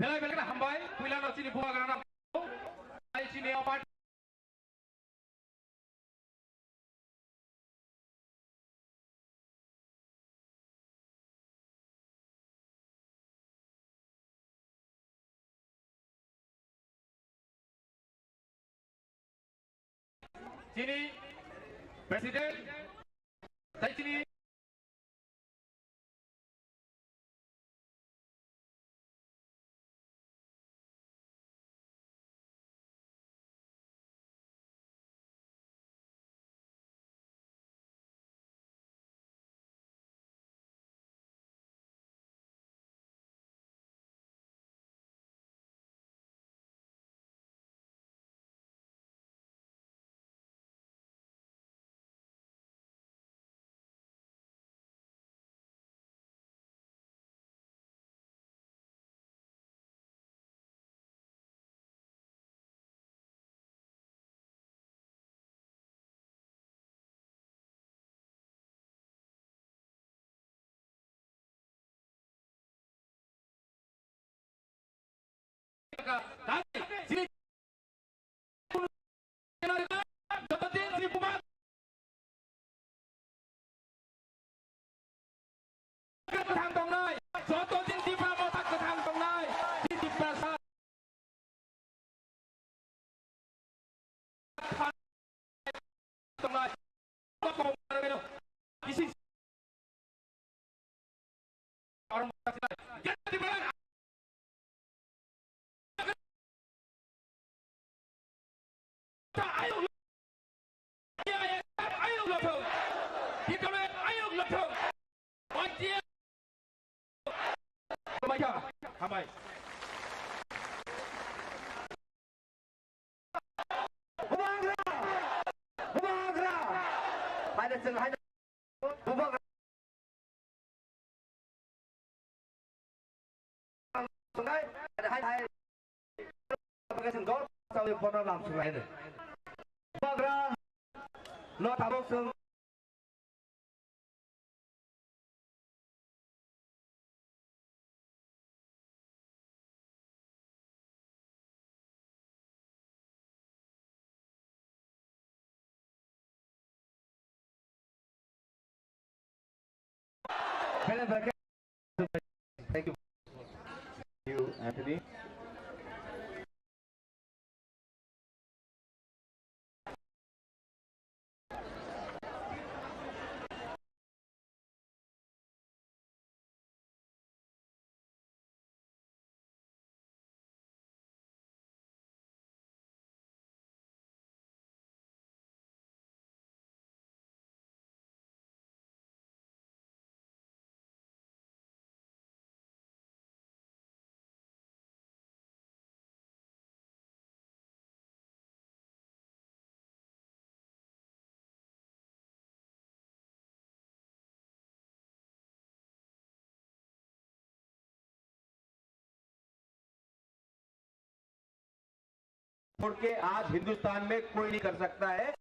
Bela-bela hambai, puilan sini buah kerana ai sini opat. Sini Presiden, dari sini siniทางตรงเลยสอตัวจริงที่พามาทักทางตรงเลยที่ติดประสาทตรงเลยก็คงอะไรไม่รู้ที่สิ่งorang masih jadi di mana ayo ayo loh kita ayo loh wajib baca hambai Humagra pada sengaja đấy hai hai cái sừng gót sau thì nó làm sừng này rồi vâng ra nó tạo bông sừng thank you Anthony. छोड़ के आज हिंदुस्तान में कोई नहीं कर सकता है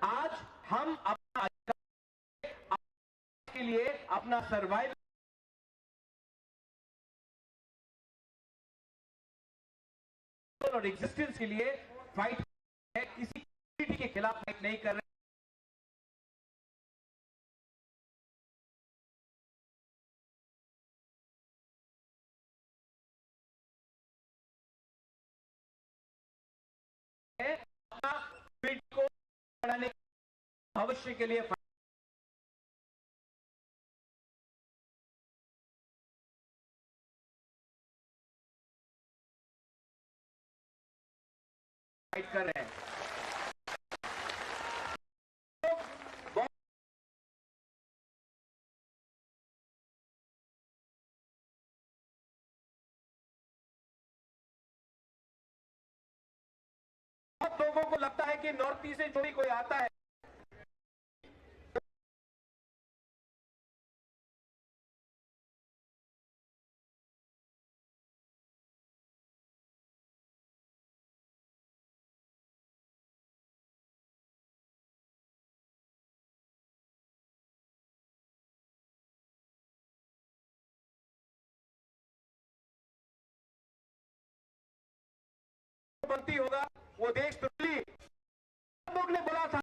आज हम अपना के लिए अपना सर्वाइवल और एग्जिस्टेंस के लिए फाइट है किसी के खिलाफ फाइट नहीं कर रहे हैं अपना फील्ड को बढ़ाने भविष्य के लिए फाइट कर रहे हैं बहुत लोगों को लगता है कि नॉर्थ ईस्ट से जो भी कोई आता है बनती होगा वो देश टोटली लोग ने बोला था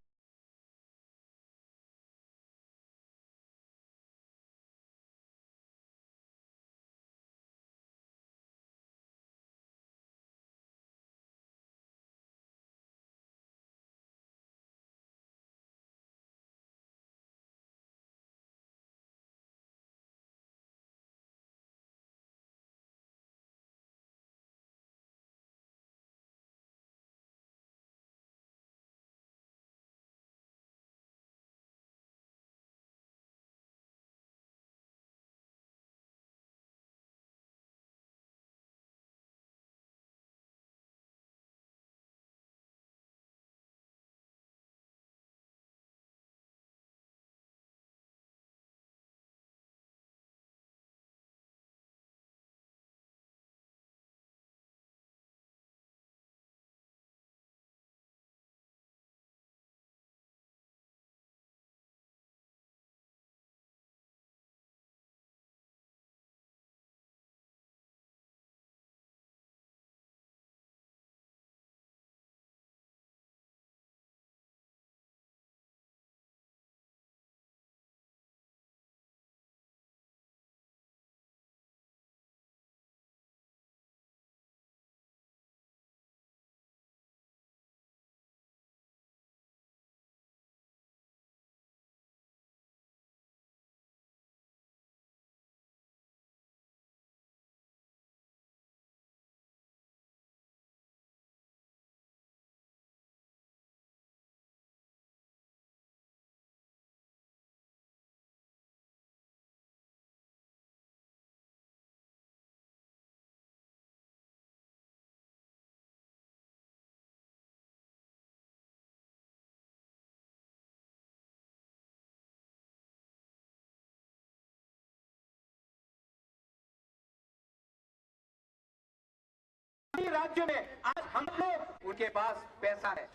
सभी राज्यों में आज हम लोग उनके पास पैसा है,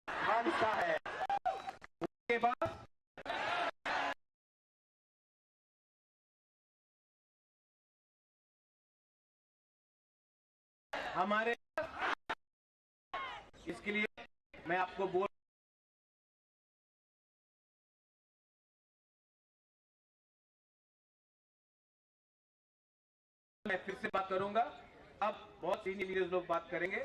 खानसा है, उनके पास हमारे इसके लिए मैं आपको बोल मैं फिर से बात करूंगा। अब बहुत सीनियर लीडर्स लोग बात करेंगे।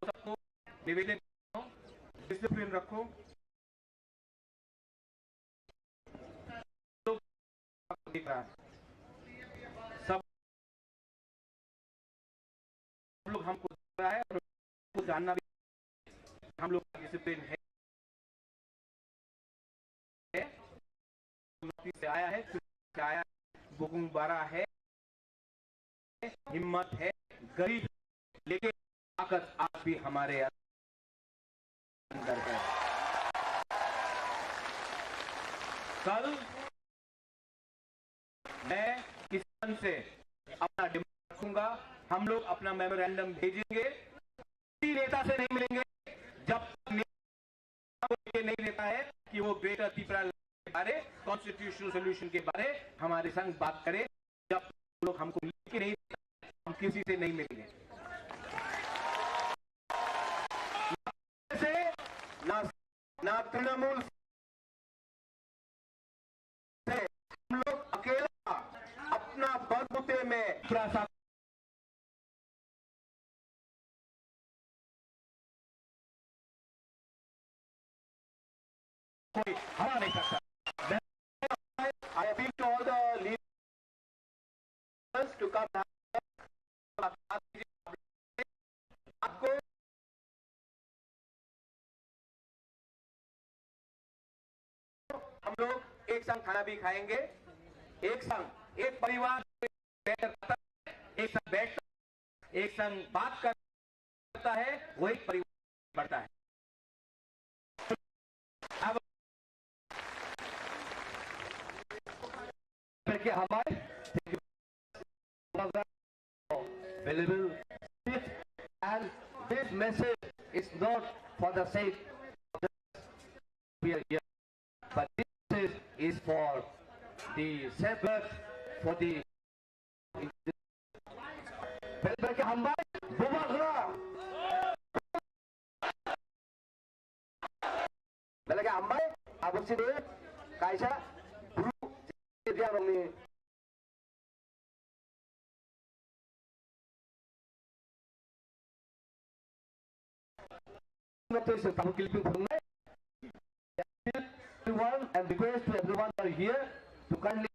सबको निवेदन करो, डिसिप्लिन रखो, लोग दिख रहा है, सब लोग हमको दिख रहा है और हमको जानना भी हम लोग का डिसिप्लिन है, से आया है, से आया बुकुंग बारा है, हिम्मत है, गरीब, लेकिन ताकत आज भी हमारे अंदर है। कल मैं किसान से अपना डिमांड रखूंगा, हम लोग अपना मेमोरेंडम भेजेंगे, किसी नेता से नहीं मिलेंगे जब तक ये नहीं देता है कि वो ग्रेटर त्रिपुरा के बारे, कॉन्स्टिट्यूशनल सोल्यूशन के बारे हमारे संग बात करे। जब लोग हमको लेके नहीं, हम किसी से नहीं मिलेंगे, ना तृणमूल से, हम लोग अकेला अपना बलबूते में कोई हरा नहीं सकता। I appeal to all the leaders to come back. आपको हम लोग एक संग खाना भी खाएंगे, एक संग एक परिवार एक संग बैठ एक संग बात करता है, वही परिवार बढ़ता है। करके हमारे available and this message is not for the sake of the here, but this message is for the safeguard for the करके हमारे बुबागरा लगे हमारे अब सिर्फ कैसा dia ni notice tahu clipping punai everyone and request to everyone are here to kindly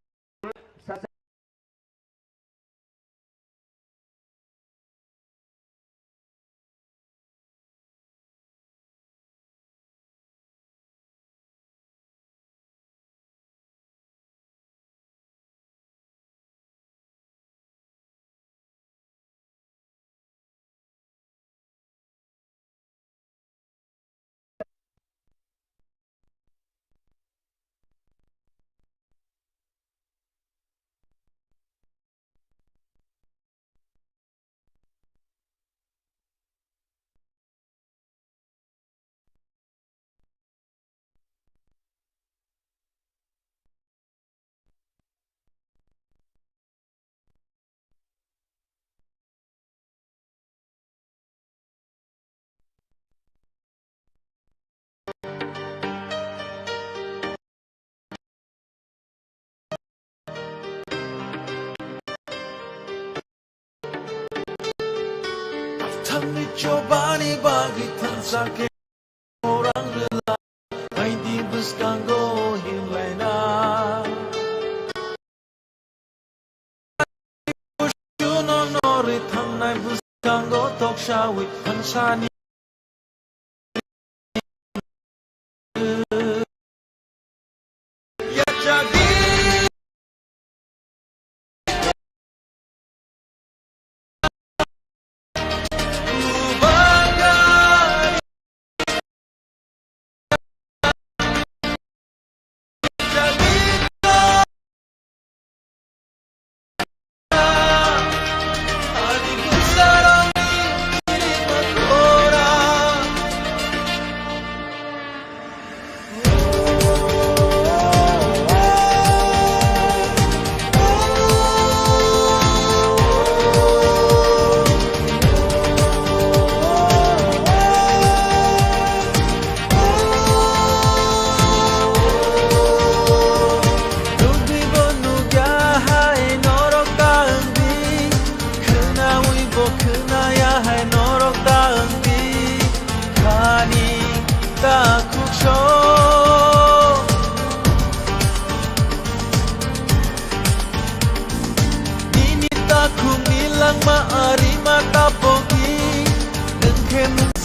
such Tangi cobani bagi tansake orang rela Hai di buskango himlaina Pushuno nori thangnai buskango tokshawi hansani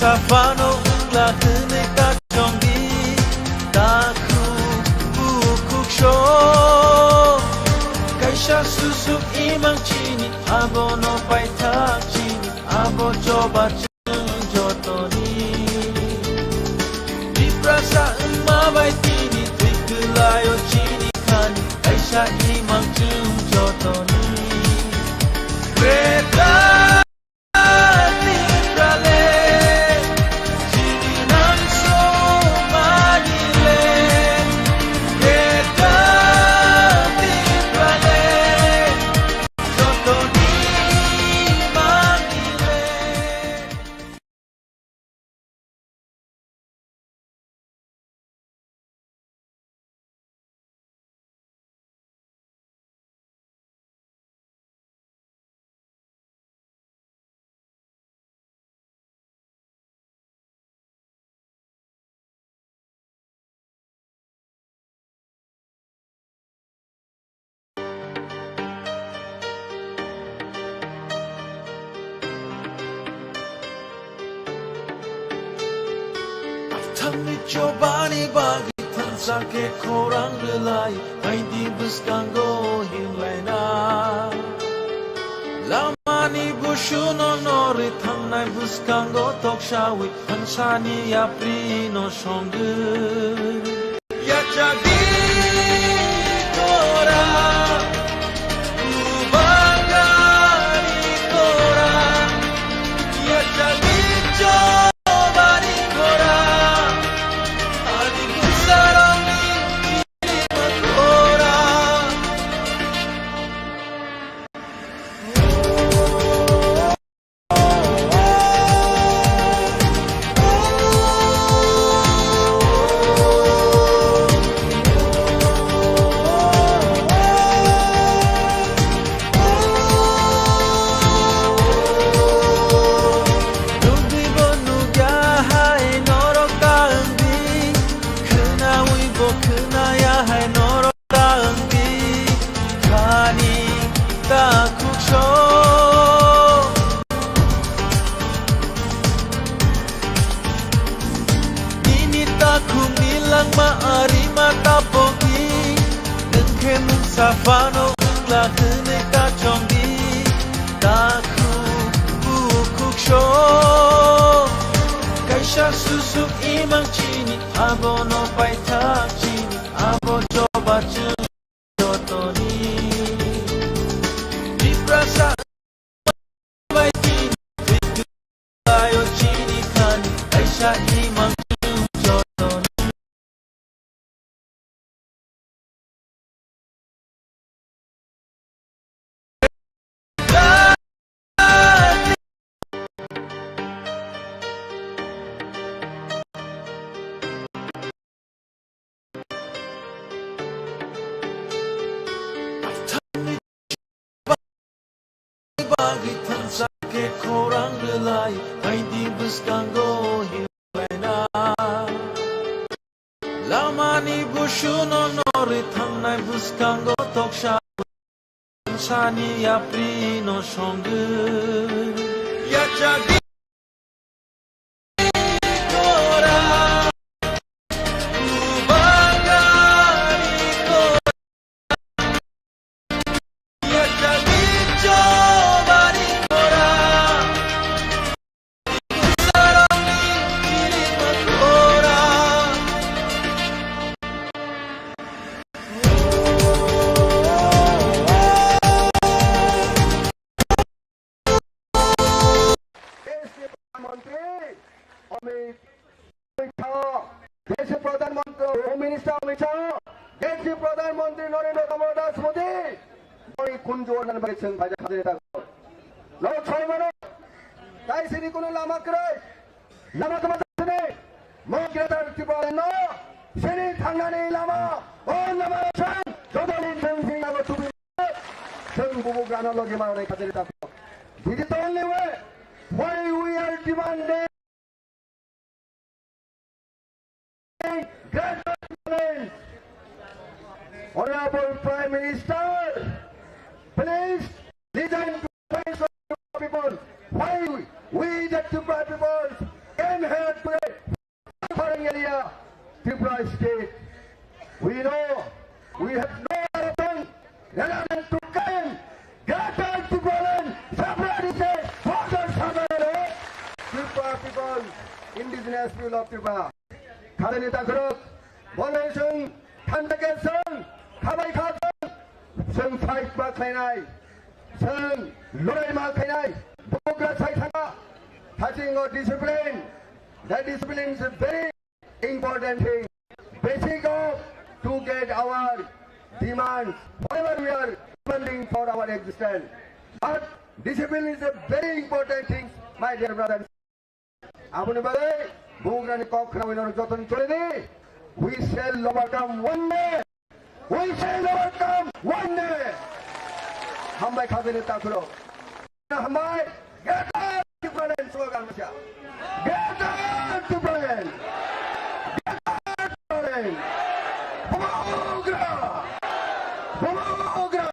safano la ka chongi taku bukuksho kaisha susu imang chini abono paita chini abo joba jotoni diprasa mabai tini tikulayo chini kani kaisha imang jotoni Greta Tami chobani bagi tansa ke korang relai Hai di buskango himlaina Lamani bushuno nori tangnai buskango tokshawi Hansani yapri no shongu Ya jagi kora Ubangari kora Ya jagi chobani kora Safano la ka chongi taku bukuksho kaisha susu imang chini abono paita chini abo joba jotoni diprasa mai chini ayo chini kani kaisha imang jotoni bagi tansa ke korang relai Hai di buskango himlaina Lamani bushuno nori tangnai buskango toksha Hansani yapri no shongu Ya jagi देश प्रधानमंत्री home minister Amit Shah देश प्रधानमंत्री नरेंद्र दामोदर मोदी बड़ी कुंजोरन बगैर भाजा खाते था लो छय मनो ताई सिरी कुनो लामा करे लामा कमाने मो ग्रेटर त्रिपुरा नो सिरी थांगाने लामा ओ लामा सान जोदोली संसिंगा को तुबी संग बुबु गाना लोगे मारे खाते था This is the only way why we are demanding great excellence. Honorable Prime Minister, please listen to the voice of the people. Why we the Tripura people same here today, foreign area, Tripura state. We know we have no other thing rather than to claim greater Tripuran separatist further separate Tripura people, indigenous people of Tripura. 다른 이따그릇 원래는 탄핵에선 가만히 가서 성 파이트마 카이나이 성 로라이마 카이나이 보그라 사이타가 having a discipline. That discipline is a very important thing. Basic of to get our demands, whatever we are demanding for our existence. But discipline is a very important thing, my dear brothers. আপনি বলে বুগরানি কখনো হইল যতন চলে নি we shall overcome one day. We shall overcome one day. হামবাই খাবেন তা করো হামবাই get up to Brian slogan masya get up to Brian get up to Brian Bumogra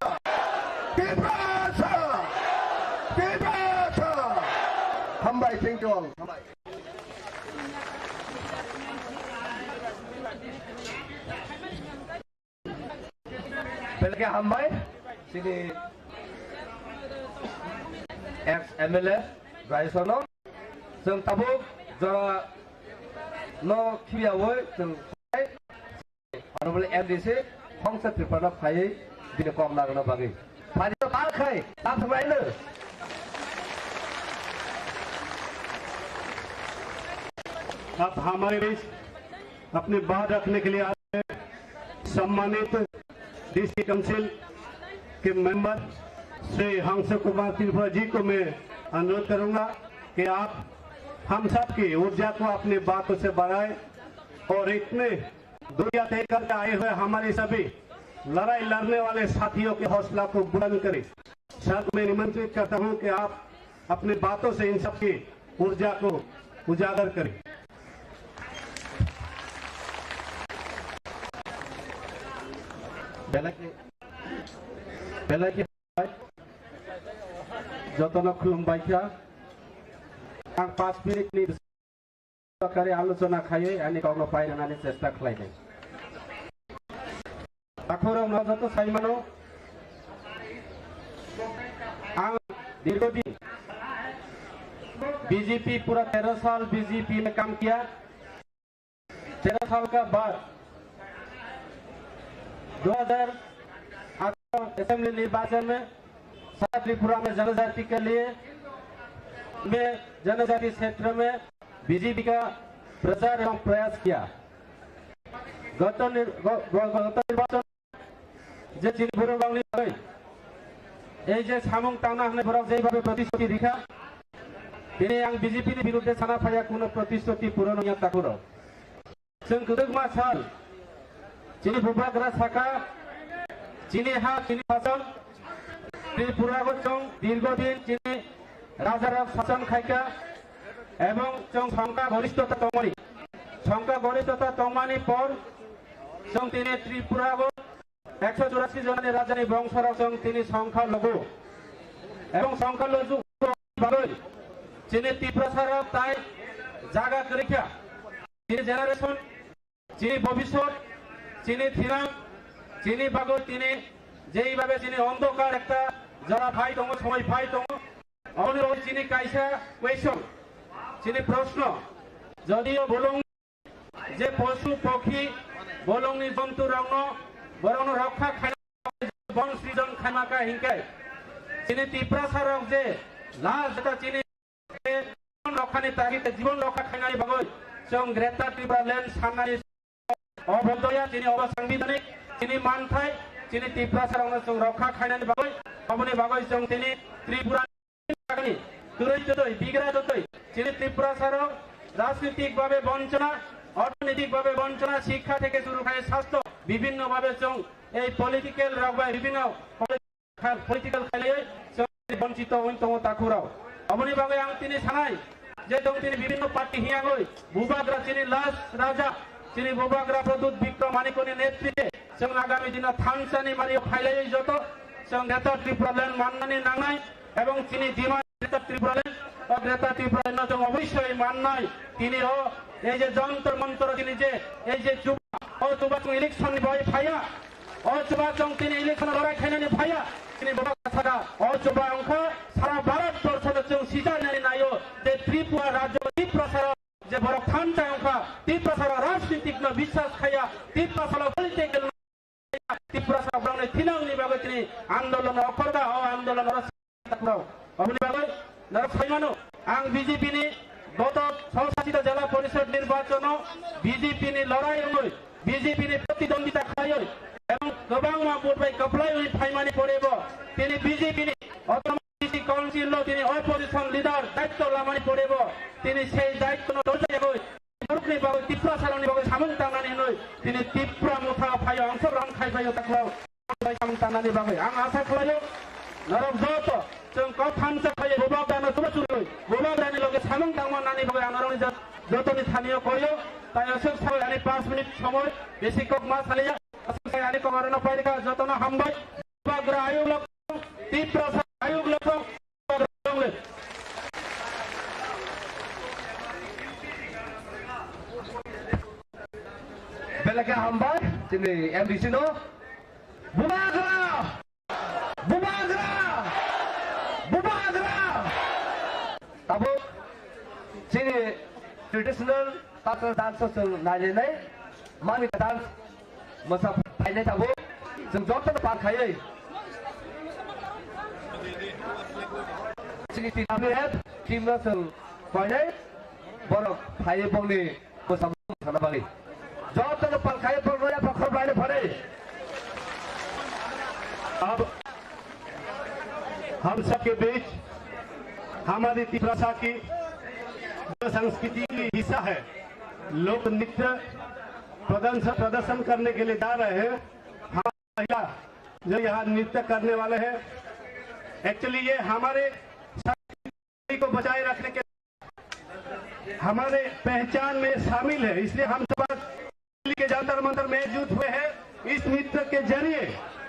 Kibasa Hambai, thank you all. Hambai. Pelke Hambai, sini ex-MLA, Raisono, Seng Tabuk, Jora No Kiawoy, Seng Honorable MDC, Hongsa Tripura Pai, Dinakong Nagano Bagi. Pada Palkai, Tap Rainer. आप हमारे बीच अपनी बात रखने के लिए आए हैं। सम्मानित डीसी काउंसिल के मेंबर श्री हंस कुमार त्रिपुरा जी को मैं अनुरोध करूंगा कि आप हम सब की ऊर्जा को अपनी बातों से बढ़ाएं और इतने दुनिया तय करके आए हुए हमारे सभी लड़ाई लड़ने वाले साथियों के हौसला को बुलंद करें। सर मैं निमंत्रित करता हूं कि आप अपनी बातों से इन सब की ऊर्जा को उजागर करें। Belaki যতন খুলুমবাইকা आं 5 मिनिटनि सरकारि आलोचना खायै आंनि गावनो पायनानै चेष्टा खालायदों आखराव नजत साइमानो आं दीर्घदिन बीजेपी पूरा 13 साल बीजेपी में काम किया 13 साल का बाद 2018 असेंबली निर्वाचन में सारा त्रिपुरा में जनजाति के लिए मैं जनजाति क्षेत्र में बीजेपी का प्रचार एवं प्रयास किया। गत निर्वाचन जे चिनिपुर गांवनि बागै এই যে সামুং টানা হনেफोराव যেভাবে প্রতিশ্রুতি রেখা दिनै आं बीजेपीनि बिरुद्धে साना फाया কোনো প্রতিশ্রুতি পূরণ হইয়া তাকুর जों गोदोमा साल चिनि बुबाग्रा साखा चिनि हा चिनि शासन त्रिपुराखौ जों दीर्घदिन चिनि राजारा शासन खायका एवं जों संख्या गरिष्ठता तंगमानि पर जों दिनै त्रिपुराखौ 184 जननि राजानि बंशराव जों दिनै संख्या लघु एवं संख्या लघु बागै चिनि त्रिपुरासाराव ताई जागा करिखा चिनि जेनारेशन चिनि भविष्यत चिनि थिरां चिनि बागै दिनै जेइभाबे चिनि अंधकार एकटा जरा भाई दङ समय भाई दङ अनुरोध चिनि कायसा क्वेश्चन चिनि प्रश्न যদিও বলং যে পশু পক্ষী বলংনি জন্তু রংনো বরং রক্ষা খাই বন সৃজন খাইমাকা হিংকাই চিনি ত্রিপুরাসারক যে লাজ এটা চিনি রক্ষানি তাগিতে জীবন রক্ষা খাইনানি বাগৈ जों ग्रेटर त्रिपुरा लैंड साननानि अबद्धया चिनि अबसांबिधानिक चिनि मानथाय चिनि त्रिपुरासारावनो जों रक्षा खाइनानि बागै अबनि बागै जों दिनै त्रिपुरानि दुरैतदै बिग्रायतदै चिनि त्रिपुरासाराव राजनीतिक भावे वंचना अर्थनैतिक भावे वंचना शिक्षा থেকে শুরু করে স্বাস্থ্য বিভিন্ন ভাবে जों এই পলিটিক্যাল রাগবাই বিভিন্ন পলিটিক্যাল খাইলে जों বঞ্চিত হইতং তাকুরাव अबनि बागै आं दिनै सानाय जे दं दिनै বিভিন্ন पार्टी हियागै बुबाग्रा चिनि लास्ट राजा चिनि बुबाग्रा प्रदूत विक्रम मानिकनि नेतृत्वे जों आगामी दिनाव थानसानि मारियाव फाइलायै जत जों ग्रेटर त्रिपुरा लैंड माननानै नांनाय एवं चिनि डिमान्ड ग्रेटर त्रिपुरा लैंड অগ্রেতা ত্রিপুরা অন্যতম অবশ্যই মান্নায় তিনি এই যে যন্ত্র মন্ত্র তিনি যে এই যে যুবা ইলেকশন ভয় ভাইয়া যুবা তিনি ইলেকশন লড়াই খেলেনি ভাইয়া তিনি বড় কথা যুবা অঙ্ক সারা ভারতবর্ষের সিজার নারী নাইও যে ত্রিপুরা রাজ্য ত্রিপ্রসার যে বড় খানটা অঙ্ক ত্রিপ্রসার রাজনীতিক বিশ্বাস খাইয়া ত্রিপ্রসার বলতে গেল ত্রিপ্রসার ব্রাহ্মণের থিনাংনি বাগে তিনি আন্দোলন অকর্গা আন্দোলন आं बीजेपी गत स्वशासित जिला परिषद निर्वाचन बीजेपी लड़ाई बीजेपी प्रतिद्वंदिता खाई गोबां कपलाई फाइमानी पड़े बीजेपी काउंसिल अपोजिशन लीडर दायित्व लामानी पड़े दायित्व त्रिपुरा सालनी बागे सामन तांनानै त्रिपुरा मुथा फाय अंशग्रहण खायफायो सामन तांनानै बागे आं आशा खालामो नरक जत जों कथानसे खायो गोबां सुबुरुय गोबां लगे सामन तांनानै बागे आंरनि जतनि थानियो कयो ताई असक सावयानि 5 मिनिट समय बेसि कक मा सालिया असक सावयानि कमारन पाइका जतन हामबाय बाग्रा आयोग लक त्रिपुरा आयोग luck Belaga hambar sini MDC no Bumagra tabu sini traditional cultural dances nalinai mani dance masa painai tabu जों जतन पाखायै sini tiap timna जों painai borok फायै बंनि मोसामु थाना बागै जतन पाखायै परया पखर बायले फरे अब हम सबके बीच हमारी त्रिपुरा की जो संस्कृति की हिस्सा है लोक नृत्य प्रदर्शन करने के लिए जा रहे हैं। हमारी महिला जो यहाँ नृत्य करने वाले हैं एक्चुअली ये हमारे संस्कृति को बचाए रखने के हमारे पहचान में शामिल है, इसलिए हम सब दिल्ली के जंतर मंतर में एकजुट हुए हैं। इस नृत्य के जरिए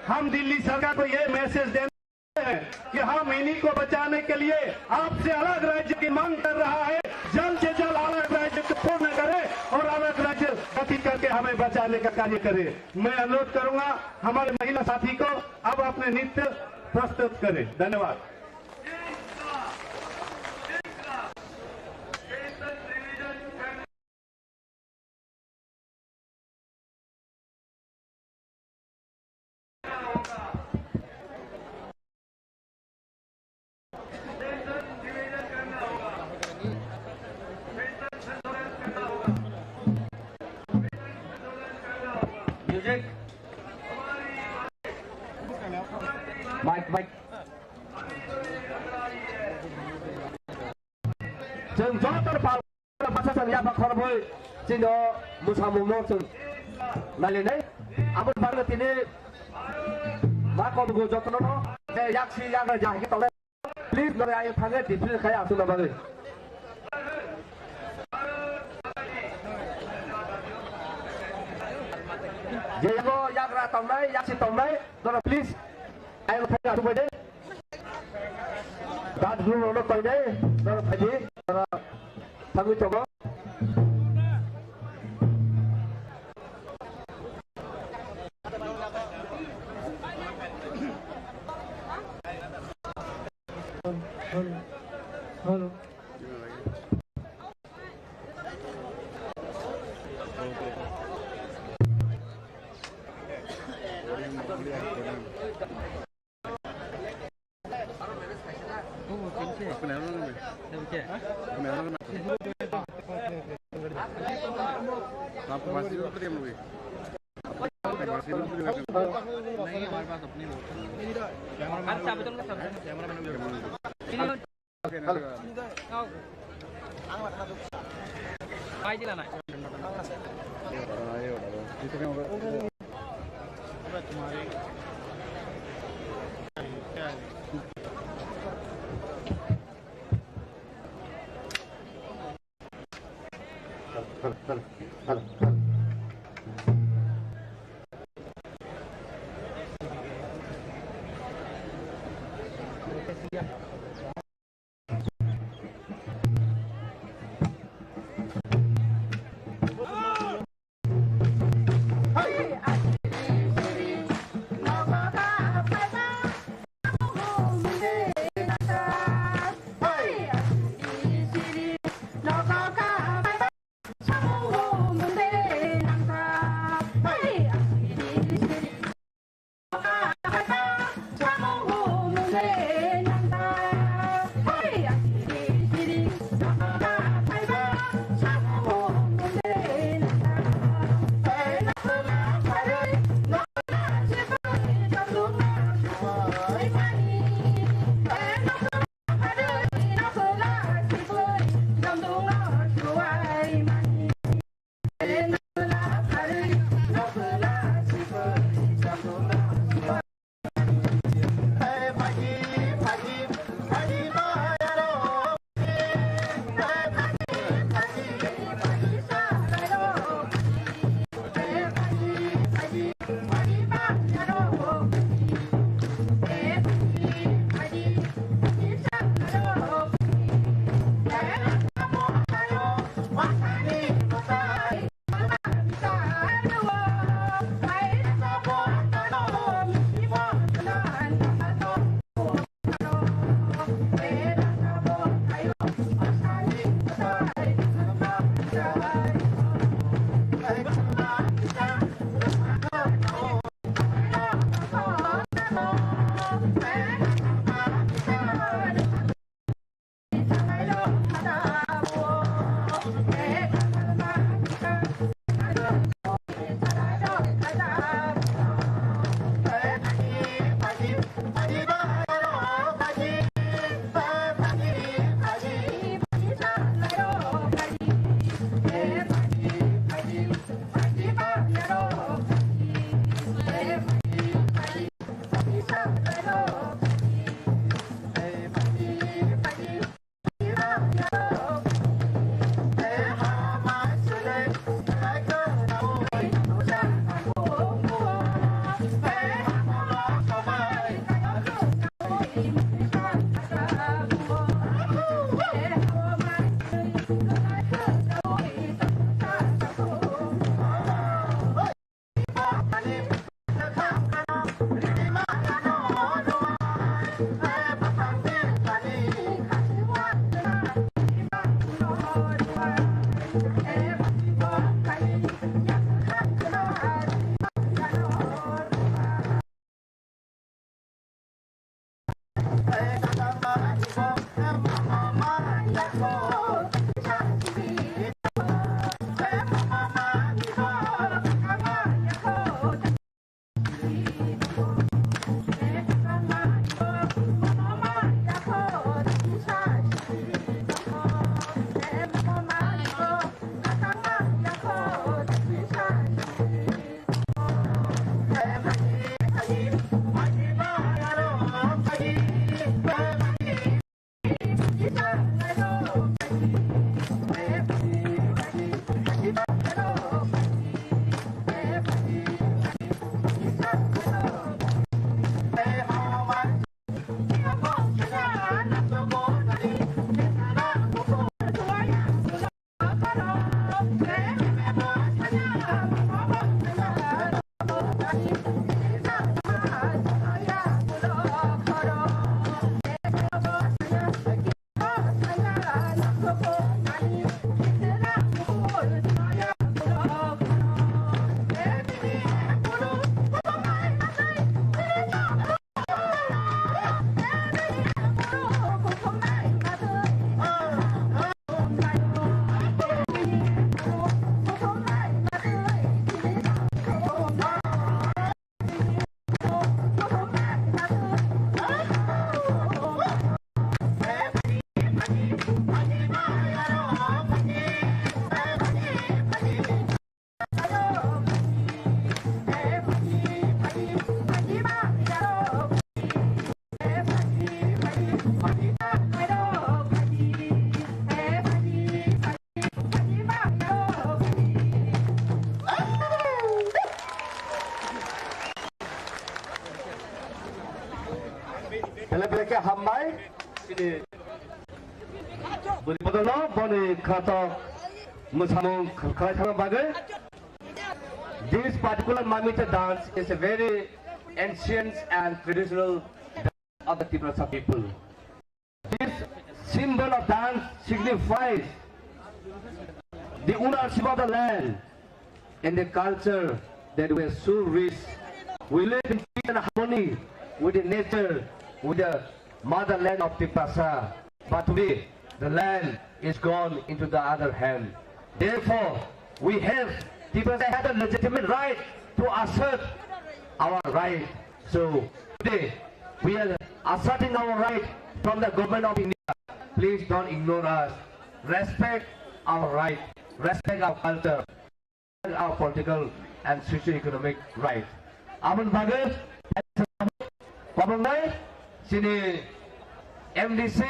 हम दिल्ली सरकार को ये मैसेज देते हैं कि हम इन्हीं को बचाने के लिए आपसे अलग राज्य की मांग कर रहा है। जल्द से जल्द अलग राज्य को पूर्ण करे और अलग राज्य गठित करके हमें बचाने का कार्य करे। मैं अनुरोध करूंगा हमारे महिला साथी को अब अपने नृत्य प्रस्तुत करें। धन्यवाद। Music. Mic. जों जतर बासासन या खरबै जिनो मुसामुनो जों नालिनै आबो बारनो तिने मा कबगो जतन न जे याक्सी यागा जाके तले प्लीज नरे आयो थांगे दिफ्रि खाय आसु नबागै जेगो याग्रा तंनाय याक्सी तंनाय नरे प्लीज आयो थांगे आसु बदे दाद रुनो न कइनै नरे फादि नरे थांगै चगो Hello. Pelek-peleknya hambai ini Beripadolo boni kata musamung kaitan bagai. This particular Mamita dance is a very ancient and traditional dance of the Tibetan people. This symbol of dance signifies the ownership of the land and the culture that we are so rich. We live in peace and harmony with the nature, with the motherland of Tipasa. But today, the land is gone into the other hand. Therefore, we have, Tipasa has a legitimate right to assert our right. So today, we are asserting our right from the government of India. Please don't ignore us. Respect our right. Respect our culture. Respect our political and socio-economic right. Amun bagus, pamungkai, sini MDC,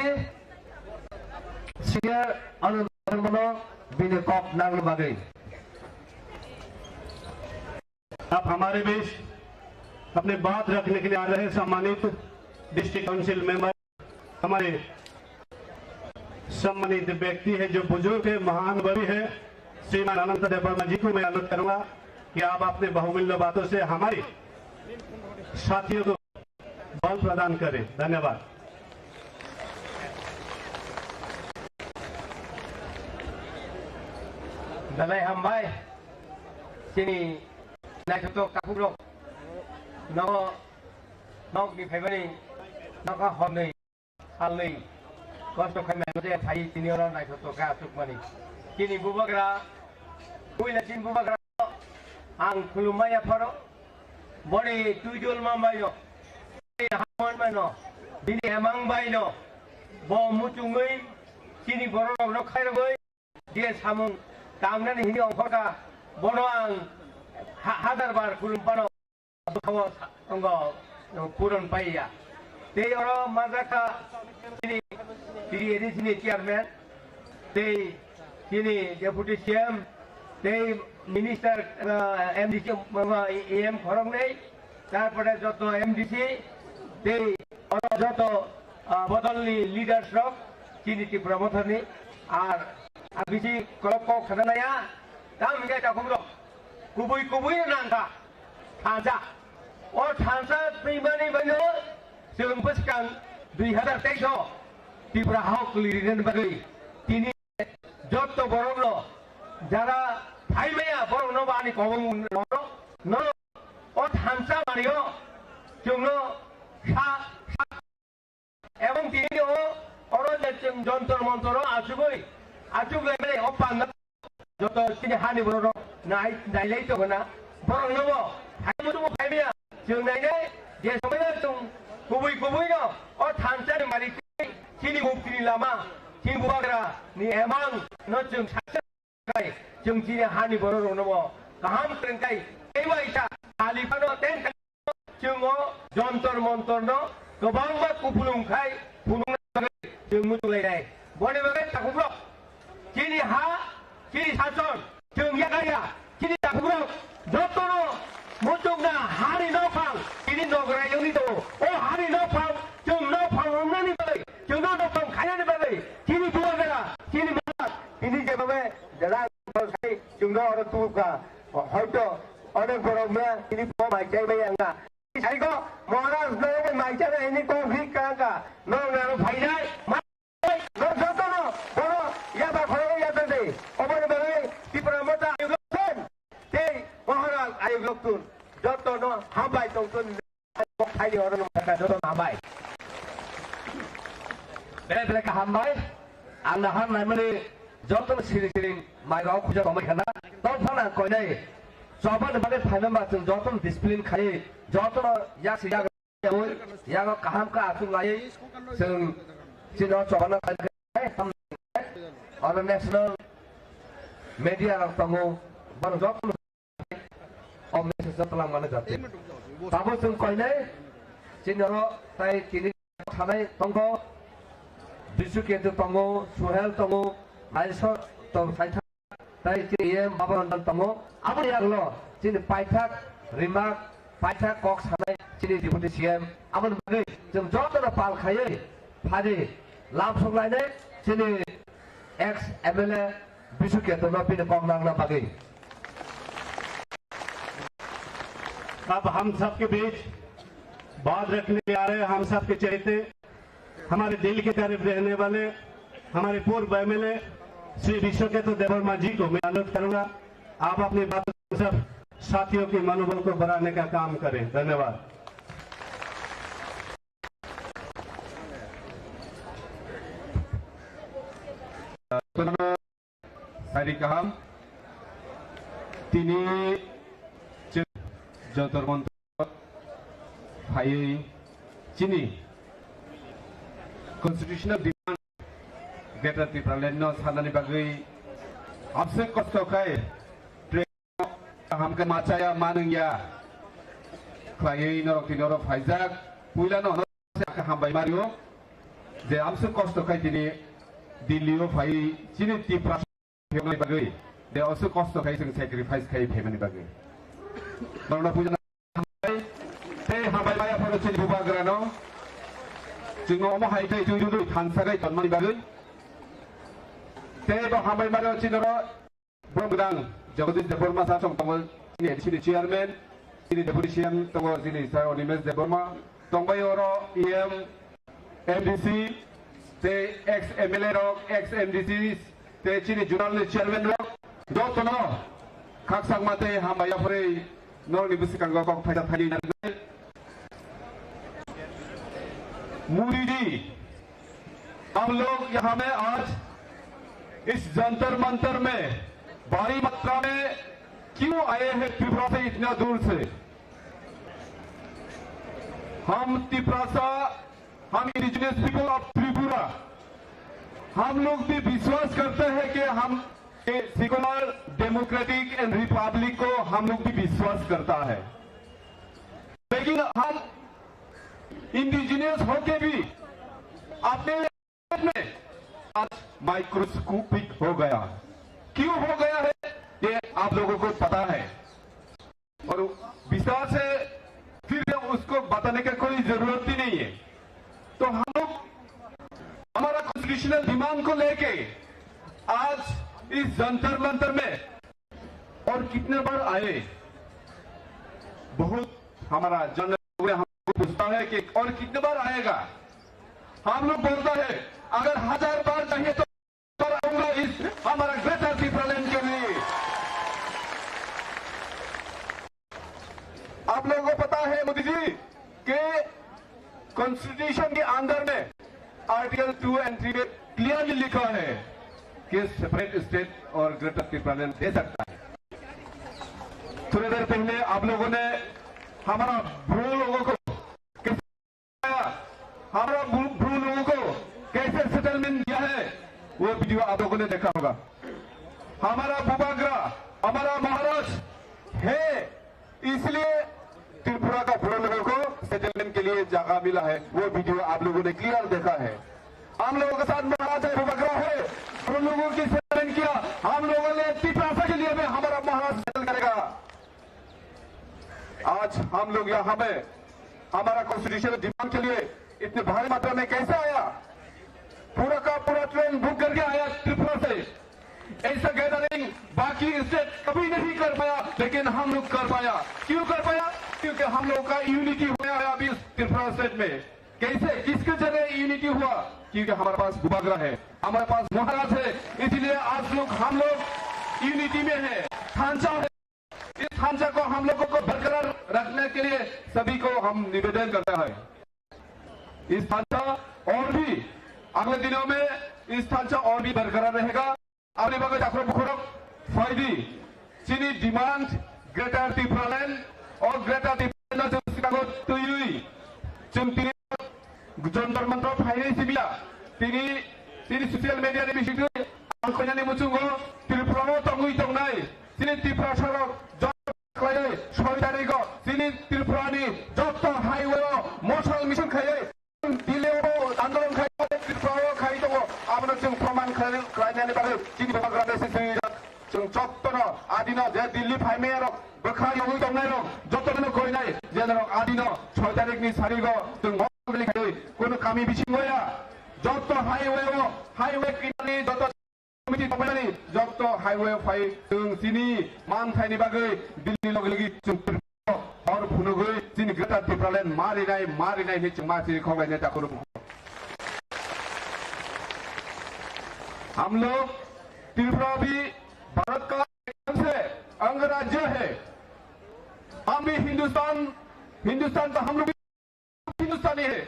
senior Anand Bini Kok Nang Bagai. आप हमारे बीच अपने बात रखने के लिए आ रहे हैं सम्मानित डिस्ट्रिक्ट काउंसिल मेंबर, हमारे सम्मानित व्यक्ति है जो बुजुर्ग है, महान बड़ी है, श्रीमान अनंत देवर्मा जी को मैं अनुरोध करूंगा कि आप अपने बहुमूल्य बातों से हमारे साथियों को बल प्रदान करें। धन्यवाद। Dalai hambai sini naik to kapurok no di family no ka homni halni kosto khamai je thai sini orang naik to ka sukmani kini bubagra kuila sin bubagra ang kulumaya pharo bori tuijol mambai no hamon mai no bini emang bai no bo muchungui sini borok no khairoi dia samung Tamnan ini ongkar bonoang hadar bar kulum pano kawo tonggo kurun paya. Tei orang mazaka sini sini chairman, tei sini deputy CM, tei minister MDC EM korong nei, tarpore joto MDC, tei orang joto bodoli leaders rock sini ti promoter ni ar Abisi kalau kau kena ya, dah mungkin tak kumpulan. Kubui nangka, thansa. Or thansa pribadi banyo, seumpaskan 2023 di Prahau kelirian bagi. Tini joto borong lo, jara Thai maya borong no bani kawang no. Or thansa banyo, jumlo sa. Emang tini orang jadi जों जन्तर मन्तर आसुगै आसुगै अपान जत सिनि हानि बर' नायलाय दङना बर' नबो हायमुदुबो फायमिया जों नायनाय जे समायना जों गुबै न अ थानसानि मारि सिनि मुक्तिनि लामा सिनि बुवाग्रा नि एमां न जों साक्सेस जों सिनि हानि बर' नबो गाहाम फोरोंथाय बेबायसा आलिफानो टेन जोङो जन्तर मन्तर न गोबांबा कुफुलुंखाय फुलुंनाय जों मुजुलायनाय बने बने थाखुब्र सिनि हा सिनि सासन जों यागाया सिनि थाखुब्र जतन मुजुगना हारि न फां सिनि नगरायनि दङ अ हारि न फां जों न फां हमनानै बागै जों न फां खायनानै बागै सिनि बुवागरा सिनि मात बिनि जेबाबे जरा जों न अर तुका হয়তো অনেক বড় মেয়া তিনি মাইচাই ভাই আঙ্গা সাইগো মহারাজ নয় মাইচাই এনি কো ভিক কাঙ্গা নো নো ভাই নাই নো যত নো বড় ইয়াবা ঘরে ইয়াতে দে অবন বলে ত্রিপুরা মতা আয়োগ লোকছেন তে মহারাজ আয়োগ লোকতুন যত নো হাবাই তংতুন ফাইলি অরন মাতা যত হাবাই বেলে বেলে হাবাই আঙ্গা হাম নাই মানে যত সিরি সিরি মাইগাও খুঁজা কমাই খানা তখন ফানা কয় নাই जबन बारे फाइनल में जों जतन डिसिप्लिन खाये जतन याक सिया याक काहाम का आसुं लाये जों जिनो जबन खाये हम और नेशनल मीडिया तंगो बर जतन अब मेसेज जतलां माने जाते ताबो जों कयनाय जिनो ताई तिनि थानाय तंगो बिसुकेतु तंगो सुहेल तंगो माइसर तंग साइथा ताई ये माबारन तंगो आबनि आगलो जिनि पाइथाक रिमाक पाइथाक कक सानाय जिनि डिपुटि सीएम आबनि बागै जों जतन पाल खायै फारि लामसंलायनाय जिनि एक्स एमएलए बिसुकेतु न पिन कक नांना बागै अब हम सब के बीच बात रखने आ रहे हम सब के चहेते हमारे दिल के करीब रहने वाले हमारे पूर्व एमएलए श्री विश्वकेतु देवर्मा जी को मैं अनुरोध करूंगा आप अपनी बातों सब साथियों के मनोबल को बढ़ाने का काम करें। धन्यवाद। सारी कहम तिनी जतर मंत्र फायै चिनी कन्स्टिट्यूशनल डिमांड ग्रेटर त्रिपुरालैंड साननानै बागै आपसे कष्ट खाय हमके माचाया मानंगिया खायै नरक नरक फाइजाक पुइला न हामबाय मारियो जे आपसे कष्ट खाय तिनी दिल्लीयाव फाय चिनि त्रिपुरा फेमनि बागै दे also कष्ट खाय जों सैक्रिफाइस खाय फेमनि बागै नरना पुजना ते हामबाय माया फरो चिनि बुबाग्रानो जों अम हायथै जों थानसागै तन्मनि बागै ते बा हामबाय मारियो चिनरो ब्रमदां जगदीश देवर्मा सासं तंगो सिनि चेयरमैन सिनि डेपुटी सीएम तंगो सिनि साय अनिमेश देवर्मा तंबाय ओरो ईएम एमडीसी ते एक्स एमएलए रक एक्स एमडीसी ते सिनि जुनाल चेयरमैन रक दतनो खाकसां माते हामबाया फरे नरनि बुसिकांगो कक फायदा फायदि नागै मुरीदी हम लोग यहाँ में आज इस जंतर मंतर में भारी मात्रा में क्यों आए हैं त्रिपुरा से इतना दूर से हम त्रिपुरा से हम इंडिजिनस पीपल ऑफ त्रिपुरा हम लोग भी विश्वास करते हैं कि हम सेकुलर डेमोक्रेटिक एंड रिपब्लिक को हम लोग भी विश्वास करता है लेकिन हम इंडिजिनियस होके भी अपने में आज माइक्रोस्कोपिक हो गया क्यों हो गया है ये आप लोगों को पता है और विस्तार से फिर उसको बताने का कोई जरूरत ही नहीं है तो हम लोग हमारा कॉन्स्टिट्यूशनल डिमांड को लेके आज इस जंतर मंतर में और कितने बार आए बहुत हमारा जन हमको पूछता है कि और कितने बार आएगा हम लोग बोलता है अगर 1000 बार चाहिए तो आऊंगा इस हमारा ग्रेटर त्रिपुरालैंड के लिए आप लोगों को पता है मोदी जी कि कॉन्स्टिट्यूशन के अंदर में आर्टिकल 2 एंड 3 में क्लियरली लिखा है कि सेपरेट स्टेट और ग्रेटर त्रिपुरालैंड दे सकता है। थोड़ी देर पहले आप लोगों ने हमारा ब्रू लोगों को कैसे सेटलमेंट दिया है वो वीडियो आप लोगों ने देखा होगा। हमारा भूभाग्रा, हमारा महाराष्ट्र है, इसलिए त्रिपुरा का ब्रू लोगों को सेटलमेंट के लिए जगह मिला है। वो वीडियो आप लोगों ने क्लियर देखा है। हम लोगों के साथ महाराष्ट्र भूभाग्रा है, ब्रू लोगों की सेटलमेंट किया। हम लोगों ने त्रिपुरा के लिए भी हमारा महाराष्ट्र सेटल करेगा। आज हम लोग यहाँ में हमारा कॉन्स्टिट्यूशनल डिमांड के लिए इतनी भारी मात्रा में कैसे आया? पूरा का पूरा ट्रेन बुक करके आया त्रिपुरा से। ऐसा गैदरिंग बाकी स्टेट कभी नहीं कर पाया, लेकिन हम लोग कर पाया। क्यों कर पाया? क्योंकि हम लोग का यूनिटी हुआ है अभी त्रिपुरा स्टेट में। कैसे, किसके जरिए यूनिटी हुआ? क्योंकि हमारे पास भूभाग्रा है, हमारे पास महाराज है, इसलिए आज हम लोग यूनिटी में है। ढांचा है, इस ढांचा को हम लोगों को बरकरार रखने के लिए सभी को हम निवेदन करते हैं। इस ढांचा और भी अगले दिनों में इस ढांचा और भी बरकरार रहेगा। अगले बगल जाकर बुखरक फायदी चीनी डिमांड ग्रेटर त्रिपुरालैंड और ग्रेटर त्रिपुरालैंड जो सिकागो तुयुई चुनती जंतर मंत्र फायदे सिबिया तिनी सोशल मीडिया ने बिसितु आंखोयानि मुचुंगो त्रिपुरानो तंगुई तंगनाय चीनी त्रिपुरा सरक जय सयदारिगो चीनी त्रिपुरानि जत हाईवे मसल मिशन खाये दिल्लीयाव आंदोलन खायो त्रिपुरायाव खायो दङ आबनो जों प्रमाण खालायनानै बागै चीनी बांग्लादेश जों जत्तनो आदिनो जे दिल्ली फायमेयार बोखायाव दंनाय रं जत्तनो गयनाय जेन आदिनो 6 तारिखनि सारिगो जों मगलि खायो कोनो कामी बिसिंगया जत्त हाईवे किनानि जत्त कमिटि दंनानै जत्त हाईवे फाय जों चीनी मानथायनि बागै दिल्ली लगलगि जों और फुनुगै चीनी ग्रेटर त्रिपुरालैंड मारिनाय नि मासी खगायनाय ताकरो। हम लोग त्रिपुरा भी भारत का अंग राज्य है। हम भी हिंदुस्तान का हम लोग हिंदुस्तानी है।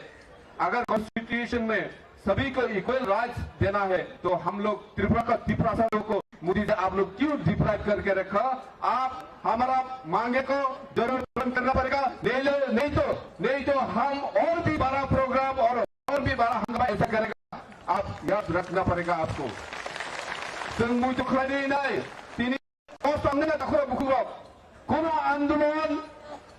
अगर कॉन्स्टिट्यूशन में सभी को इक्वल राइट्स देना है तो हम लोग त्रिपुरा का त्रिपुरासारों को मोदी जी आप लोग क्यों डिप्राइव करके रखा? आप हमारा मांगे को जरूर पूर्ण करना पड़ेगा। नहीं तो हम और भी बड़ा प्रोग्राम और भी बड़ा हंगामा ऐसा करेगा। आप याद रखना पड़ेगा आपको। जों मुझे खाई नहीं तीन कोनो आंदोलन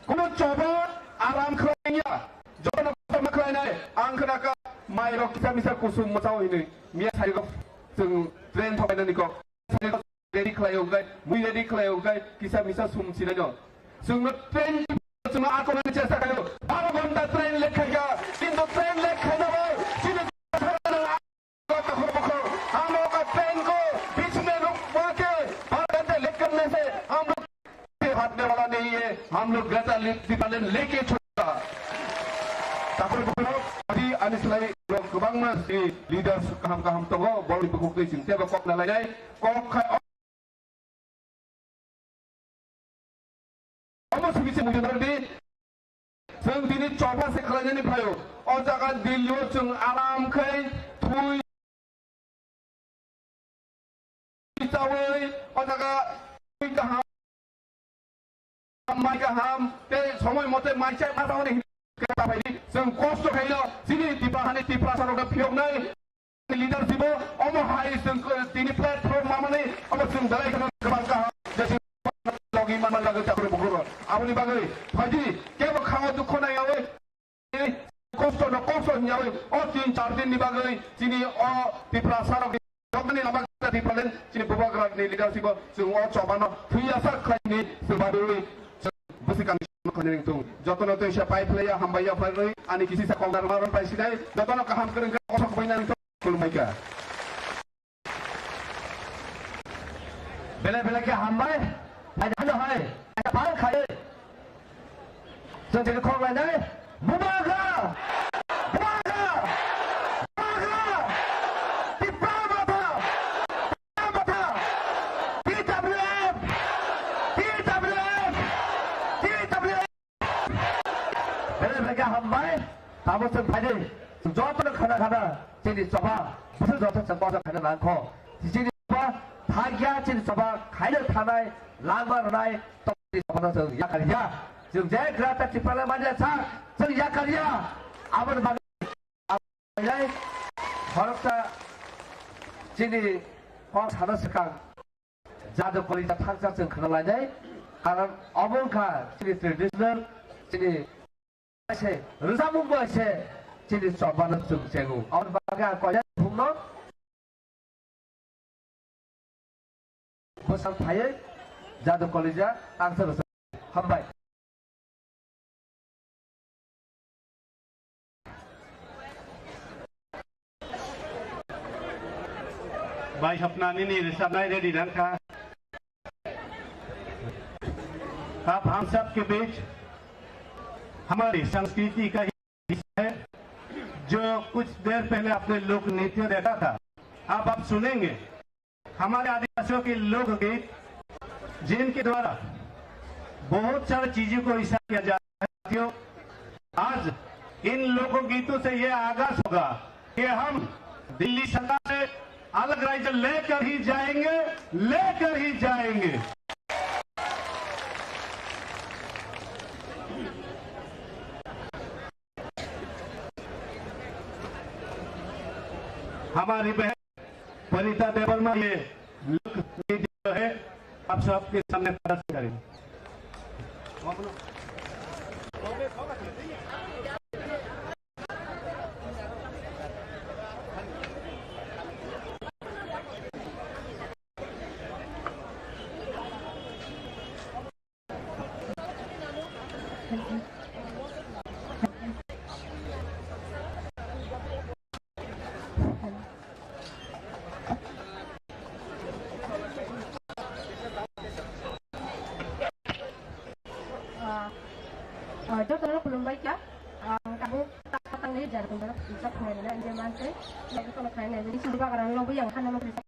कोनो चौबन आराम खाया जन खाई आंखना का माइरक किसा मिसा कुसुम मचाव मिया साइगो जों ट्रेन थबायनानिखौ रेडी खालायबाय मुइ रेडी खालायबाय किसा मिसा सुम सिनायनो जोंनो ट्रेन जोंनो आकलनि चेष्टा खायो 12 घंटा ट्रेन लेट खाया किंतु ट्रेन लेट खानाबो सिने हम लोग का ट्रेन को बीच में रुकवा के 12 घंटे लेट करने से हम लोग हटने वाला नहीं है। हम लोग ग्रेटर त्रिपुरालैंड लेके छोड़ा तापर बुनो अदि आनिसलाई लोग गोबां मानसि लीडर्स गाहाम दङ बलि बुखै सिंथेबा कक नालायनाय कक अमसुबिसे मुजनरदि जों दिनै चौबासे खालायनानै फायो अ जागा दिल्लीयाव जों आरामखै थुइ जावै अ जागा गाहाम माइ गाहाम ते समय मते माइसा मासावनि बायदि जों खस्थ' खायो दिनै त्रिपुरासारखौ फियौनाय लिडारशिप अम हाय जों दिनै प्लेटफर्म मामानै अब जों दालायखौ गोबां गाहाम लगी मामान लागै तापर बुखुर आबनि बागै फायदि केबो खाव दुख नायावै खस्थ' न्यावै अ 3-4 दिननि बागै दिनै अ त्रिपुरासारखौ गभर्नमेन्ट लामा त्रिपुरालैंड दिनै बुबाग्रानि लिडारशिप जों अ चबानो थैयासा खायनि सोबादोै बुसिकान खनेंतु जतनो तो इसे पाइप लेया हमबाया फरै अनि किसी से कलदार मारन पाइसिनाय जतनो काम करन कसक बैनानि तो खुलमाइका बेला के हमबाय फाइदा है पाल खाए जों दिनै खलायनाय बुबाग्रा हमबाय ताबो जों फायदे जतनो खाना 这里说吧，不是说他怎么着看着难看，这里说他家这里说吧，看着他来难嘛来，到底说那是亚卡利亚，就这个他去巴拉马加查，这亚卡利亚，阿不是巴，来，好了他，这里光查的是看。 जादू कॉलेज था से खनला जाए कारण अबों का चीनी ट्रेडिशनल चीनी ऐसे रुसामुंग ऐसे चीनी चौपान चुंगचेंगु और बाकी कॉलेज घूमना बसंत भाई जादू कॉलेज आंसर हम भाई भाई अपना नहीं रिसाब नहीं रेडी रंग का अब हम सब के बीच हमारी संस्कृति का हिस्सा है जो कुछ देर पहले आपने लोक नृत्य देखा था। अब आप सुनेंगे हमारे आदिवासियों के लोकगीत जिनके द्वारा बहुत सारी चीजों को इशारा किया जाता है। साथियों, आज इन लोकगीतों से यह आगाज होगा कि हम दिल्ली सरकार से अलग राज्य लेकर ही जाएंगे। हमारी बहन वनिता देवर्मा ये लोक नृत्य जो है आप सबके सामने प्रदर्शन करेंगे। Dokter belum baik ya. Kamu tak nih jar kumpulan bisa kemarin dan zaman saya lagi kalau kalian jadi sudah karena lo yang kan nama bisa.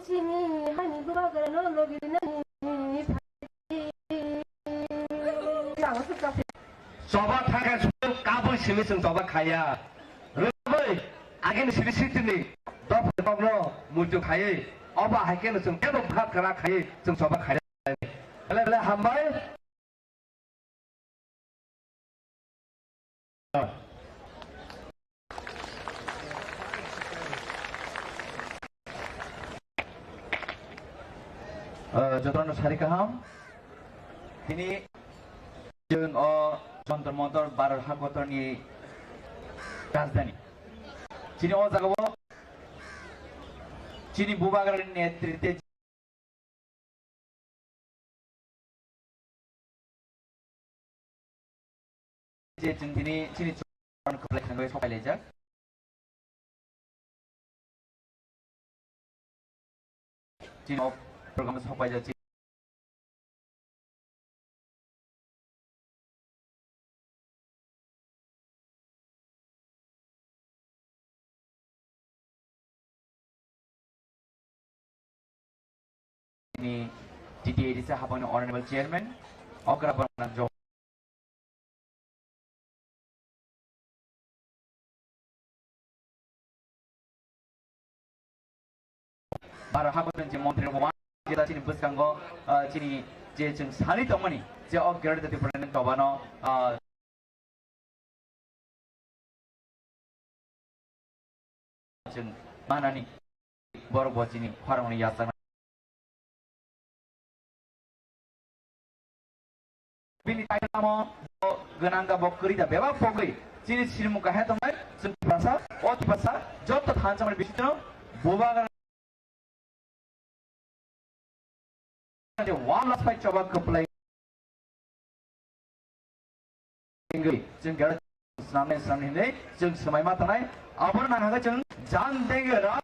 sini hani buka karena lo gini nih yang suka coba थाखा जुल काबो सिमे जों coba खाया रोबै again सिरि सिटिनि दफ दफनो मुजु खायै अबा हाकेन जों केबो भात करा खायै जों coba खाया ले ले हामबाय जतन सारि गाहाम दिनै जों जन्तर मन्तर भारत हादरनि राजधानी दिनै जायगायाव चीनी भूभागनि नेतृत्वे जे जों दिनै चीनी खोख्लैखांबाय सफायलायजाक चीन program sampai jadi ini DDA di sahabat honorable chairman Okra Banan Jo baru habat dan menteri kita sini buskan go sini je jeng sani tomani je gerda dari presiden tobano jeng mana nih baru buat sini orang ini yasa bini tayo namo genangga bokri dah bebas pokri sini sini muka het tomai jeng bahasa bahasa job tak hancur bisito boba ada one last fight coba ke play tinggi jenggal senam ini jeng semai mata naik apa nang agak jeng jangan dengar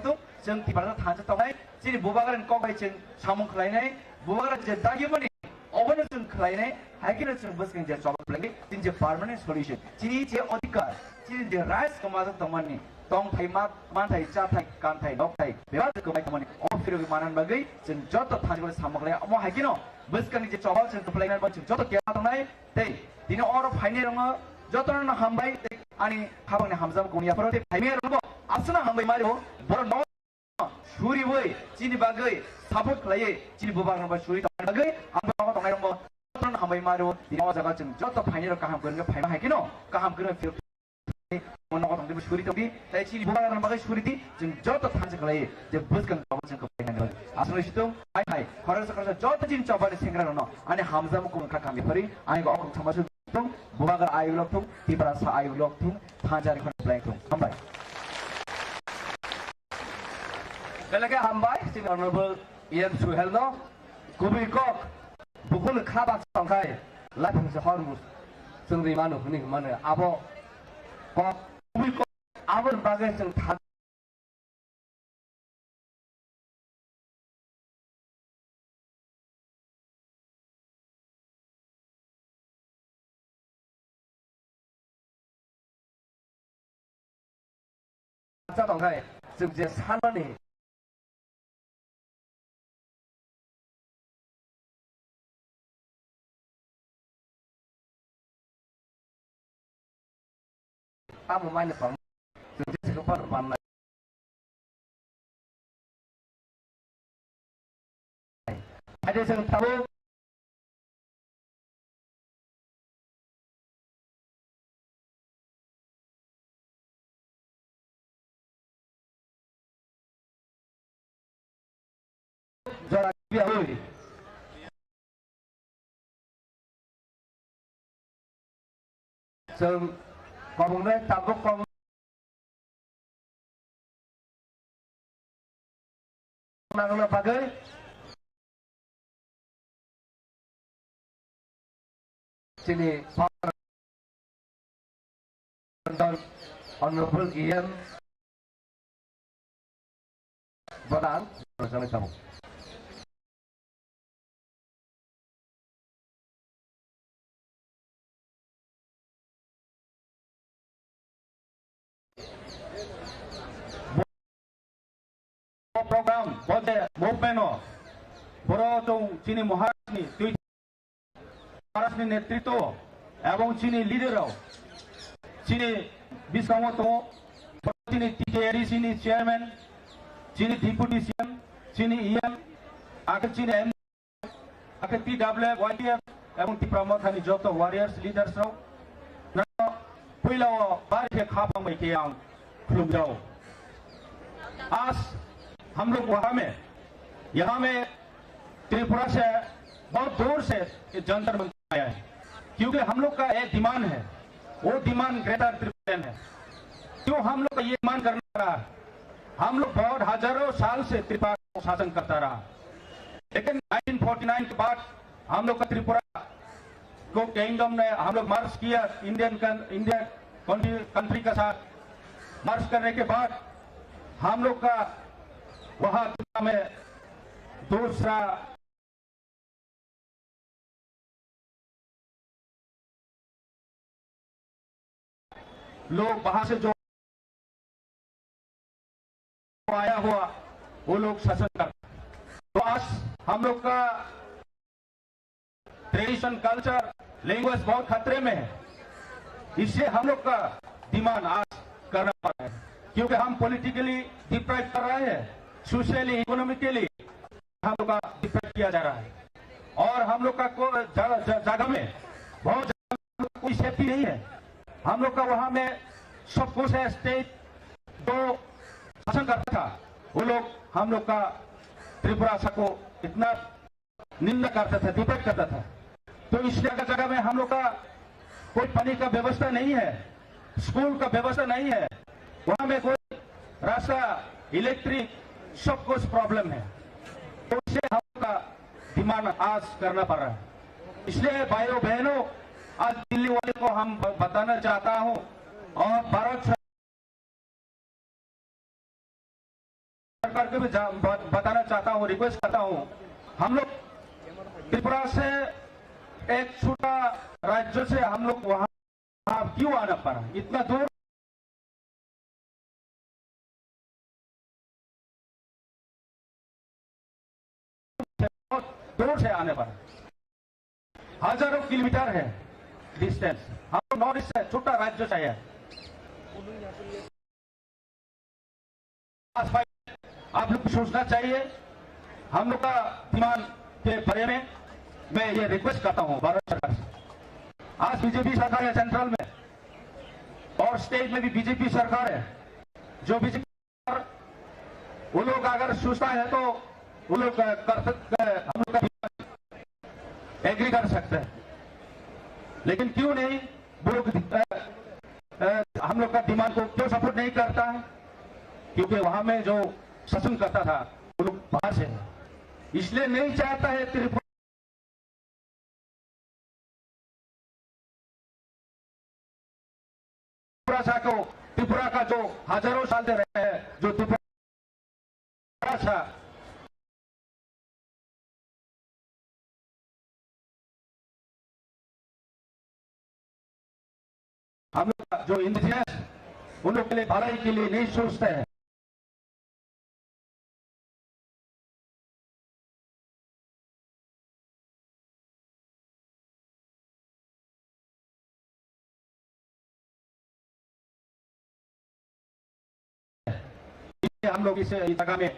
tu jeng tiba-tiba tanya tahu naik jadi bubagaran kau baik jeng samung kelai naik bubagaran jadi dagi mana apa jeng kelai naik akhirnya jeng bus yang jadi coba play jadi permanent solution jadi je odikar jadi the rice kemana teman ni tong thai mat man thai cha thai kan thai nok thai bewa ke mai kamani o firo ke manan bagai jeng jot thani ko samakle amo hakino buskan je chobal jeng play na jeng jot kya tanai tei dino or faine rong jot na hambai ani habang ne hamzam kunia pro te faime rong asna hambai mario bor no shuri boy chini bagai support klai chini bubang no shuri bagai amo tongai rong jot na hambai mario dino jaga jeng jot faine rong kaham kun ke faime hakino kaham kun firo menolak untuk syuri tapi saya ciri bukan bagai syuri di jeng jatuh tanjak lagi je buskan coba jeng kepengen asal itu hai harus sekarang jatuh jeng coba di singkran no ane hamzah mukum kami peri ane kau akan sama tung bukan ayu lok tung tiba rasa ayu lok tung tanjak ikon blank tung hambai belakang hambai sini honorable Ian Suhelno kubi kok bukan kabar sangkai lapang sehormus sendiri mana ini mana abo kubi kok abo bagai seng thad sangkai sejak sana nih kamu main apa? Jadi sekepar mana? Ada yang tahu? Jarak biar Komungnya tabuk kom nang bagai sini honorable Ian Badan bersama kamu. program boje movement o boro tong chini Maharashni tui Maharashni netritwo ebong chini leader o chini biskango to chini TKRI chini chairman chini deputy CM chini EM akhir chini M akhir TWF YTF ebong Tripura thani joto warriors leaders ro na puila bar ke khapang mai ke yang khulum jao आज हम लोग वहां में यहाँ में त्रिपुरा से बहुत दूर से जंतर मंतर आया है क्योंकि हम लोग का एक डिमांड है वो डिमांड ग्रेटर त्रिपुरा है क्यों हम लोग का ये डिमांड करना रहा हम लोग बहुत हजारों साल से त्रिपुरा को शासन करता रहा लेकिन 1949 के बाद हम लोग का त्रिपुरा को किंगडम ने हम लोग मार्च किया इंडिया कंट्री के साथ मार्च करने के बाद हम लोग का वहां में दूसरा लोग वहां से जो आया हुआ वो लोग शासन करते तो आज हम लोग का ट्रेडिशन कल्चर लैंग्वेज बहुत खतरे में है इससे हम लोग का डिमांड आज करना पड़ रहा है क्योंकि हम पॉलिटिकली डिप्राइव कर रहे हैं सोशली इकोनॉमिकली हम लोग का डिप्राइव किया जा रहा है और हम लोग का जगह में बहुत कोई सेफ्टी नहीं है हम लोग का वहां में सब कुछ है स्टेट जो शासन करता था वो लोग हम लोग का त्रिपुरा को इतना निंदा करता था डिप्राइव करता था तो इस जगह में हम लोग का कोई पानी का व्यवस्था नहीं है स्कूल का व्यवस्था नहीं है वहां में कोई रास्ता इलेक्ट्रिक सब कुछ प्रॉब्लम है तो इससे हम का डिमांड आज करना पड़ रहा है इसलिए भाइयों बहनों आज दिल्ली वाले को हम बताना चाहता हूं और भारत सरकार को भी बताना चाहता हूं रिक्वेस्ट करता हूं हम लोग त्रिपुरा से एक छोटा राज्य से हम लोग वहां क्यों आना पड़ा इतना दूर दूर से आने पर हजारों किलोमीटर है डिस्टेंस हम नॉर्थ ईस्ट से छोटा राज्य चाहिए आप लोग को सोचना चाहिए हम लोग का डिमांड के बारे में मैं ये रिक्वेस्ट करता हूं भारत सरकार से आज बीजेपी सरकार है सेंट्रल में और स्टेट में भी बीजेपी सरकार है जो बीजेपी वो लोग अगर सोचता है तो वो लोग कर सकते हैं हम लोग का एग्री कर सकते हैं लेकिन क्यों नहीं वो लोग हम लोग का डिमांड को क्यों सपोर्ट नहीं करता है क्योंकि वहां में जो शासन करता था वो लोग बाहर से है इसलिए नहीं चाहता है त्रिपुरा को त्रिपुरा का जो हजारों साल से रहे हैं जो त्रिपुरा था हम लोग जो इंडिजिनस उन लोग के लिए भलाई के लिए नहीं सोचते हैं हम लोग इस जगह में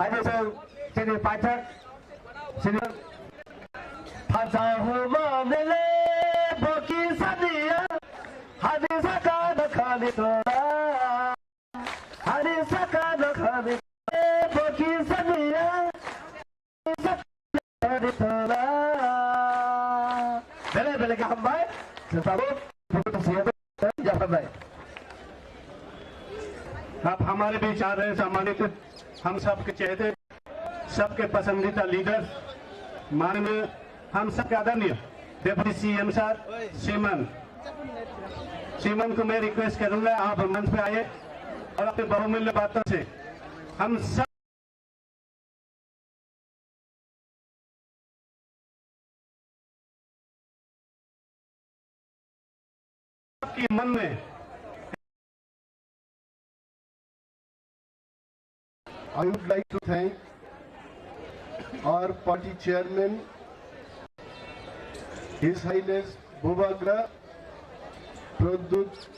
हाइजों सिनी पाठक सिनी फाजाहुमा नेले बोकी सदिया हनी सका दखानी तोरा हनी सका दखानी बोकी सदिया दखानी तोरा बेले के हम भाई आप हमारे बीच आ रहे हैं सम्मानित हम सबके चहेते सबके पसंदीदा लीडर माननीय हम सबके आदरणीय डिप्टी सीएम साहब श्रीमन को मैं रिक्वेस्ट करूंगा आप मंच पे आइए और अपने बहुमूल्य बातों से हम सब के मन में I would like to thank our party chairman, His Highness Bobagra Pradut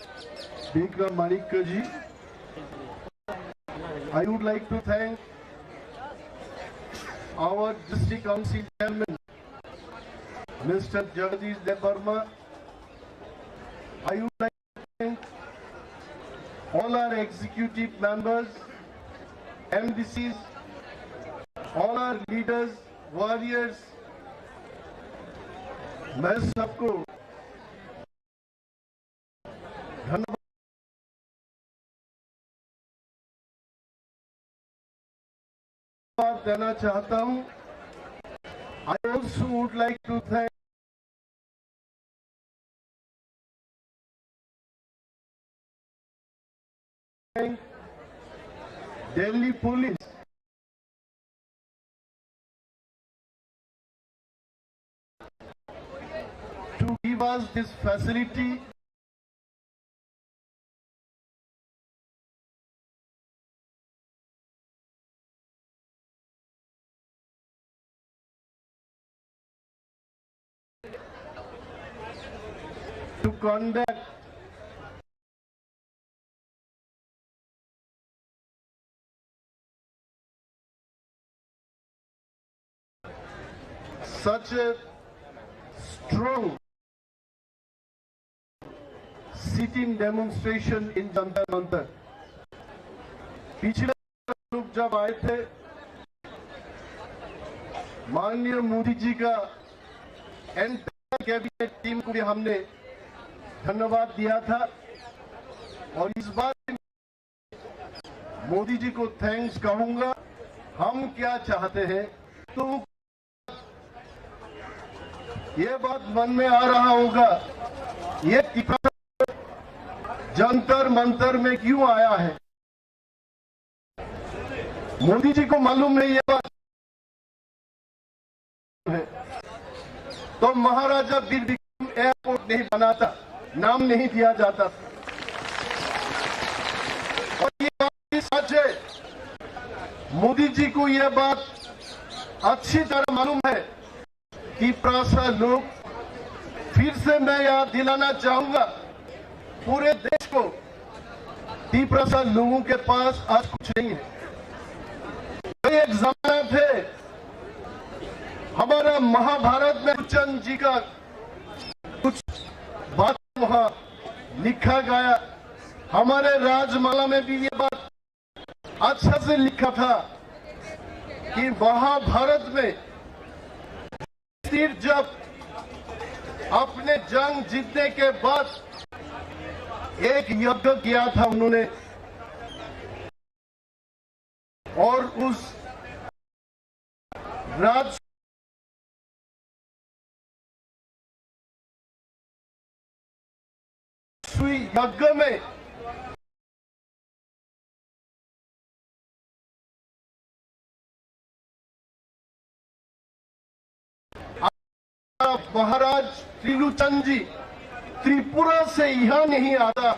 Bikram Manikkaji. I would like to thank our district council chairman, Mr. Jagadish Devarma. I would like to thank all our executive members, MDCs, all our leaders, warriors. मैं सबको धन्यवाद देना चाहता हूं. I also would like to thank Delhi Police to give us this facility to conduct such a strong sitting demonstration in Jantar Mantar. पिछले लोग जब आए थे माननीय मोदी जी का एंटायर कैबिनेट टीम को भी हमने धन्यवाद दिया था और इस बार मोदी जी को थैंक्स कहूंगा. हम क्या चाहते हैं तो ये बात मन में आ रहा होगा ये जंतर मंतर में क्यों आया है. मोदी जी को मालूम नहीं ये बात है तो महाराजा बीर विक्रम एयरपोर्ट नहीं बनाता, नाम नहीं दिया जाता. और ये बात सच है. मोदी जी को यह बात अच्छी तरह मालूम है कि प्रासा लोग फिर से मैं याद दिलाना चाहूंगा पूरे देश को तिपरासा लोगों के पास आज कुछ नहीं है. एक जमाना थे हमारा महाभारत में चंद जी का कुछ बात वहां लिखा गया. हमारे राजमाला में भी ये बात अच्छा से लिखा था कि महाभारत में जब अपने जंग जीतने के बाद एक यज्ञ किया था उन्होंने और उस यज्ञ में महाराज त्रिलोचन जी त्रिपुरा से यहाँ नहीं आता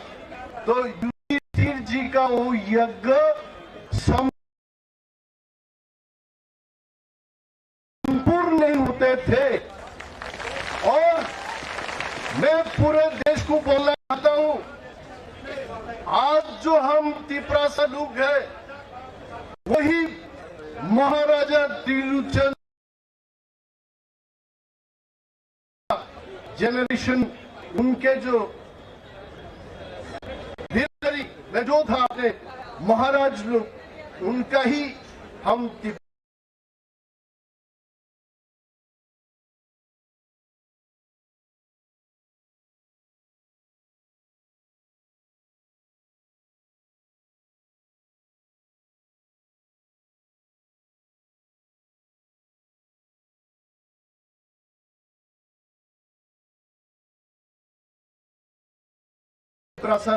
तो युधिष्ठिर जी का वो यज्ञ संपूर्ण नहीं होते थे. और मैं पूरे देश को बोलना चाहता हूँ आज जो हम तिपरासा लोग हैं वही महाराजा तिरुचंद जनरेशन, उनके जो हिस्ट्री में जो था अपने महाराज लोग, उनका ही हम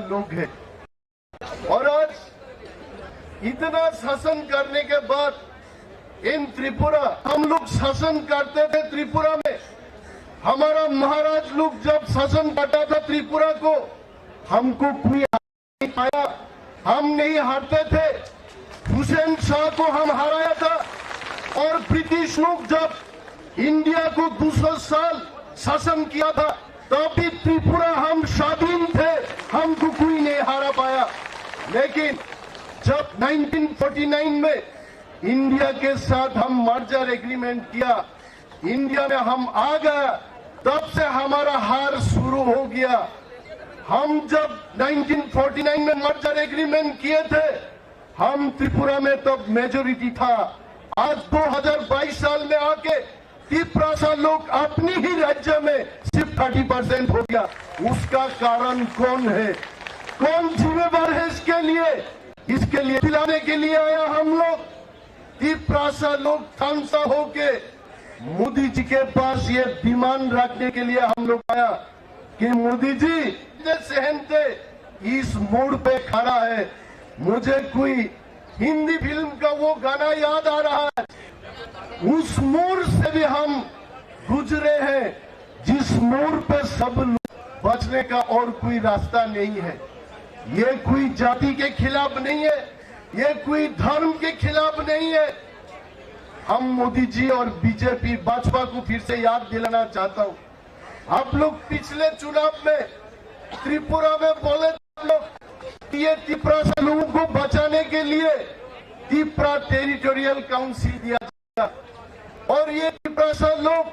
लोग हैं। और आज इतना शासन करने के बाद इन त्रिपुरा, हम लोग शासन करते थे त्रिपुरा में, हमारा महाराज लोग जब शासन करता था त्रिपुरा को, हमको कोई नहीं पाया, हम नहीं हारते थे। हुसैन शाह को हम हराया था। और ब्रिटिश लोग जब इंडिया को 200 साल शासन किया था, तब भी त्रिपुरा हम स्वाधीन थे, हमको कोई नहीं हारा पाया। लेकिन जब 1949 में इंडिया के साथ हम मर्जर एग्रीमेंट किया, इंडिया में हम आ गए, तब से हमारा हार शुरू हो गया। हम जब 1949 में मर्जर एग्रीमेंट किए थे, हम त्रिपुरा में तब मेजोरिटी था। आज 2022 साल में आके त्रिपुरा लोग अपनी ही राज्य में सिर्फ 30% हो गया। उसका कारण कौन है? कौन जिम्मेदार है इसके लिए? इसके लिए दिलाने के लिए आया हम लोग। त्रिपुरा लोग थानसा होके मोदी जी के पास ये डिमांड रखने के लिए हम लोग आया कि मोदी जी सहनते इस मोड़ पे खड़ा है। मुझे कोई हिंदी फिल्म का वो गाना याद आ रहा है, उस मोड़ से भी हम गुजरे हैं, जिस मोड़ पे सब लोग बचने का और कोई रास्ता नहीं है। ये कोई जाति के खिलाफ नहीं है, ये कोई धर्म के खिलाफ नहीं है। हम मोदी जी और बीजेपी भाजपा को फिर से याद दिलाना चाहता हूं। आप लोग पिछले चुनाव में त्रिपुरा में बोले लोग, ये त्रिपुरा से लोगों को बचाने के लिए त्रिपुरा टेरिटोरियल काउंसिल दिया जाएगा। और ये त्रिपुरा से लोग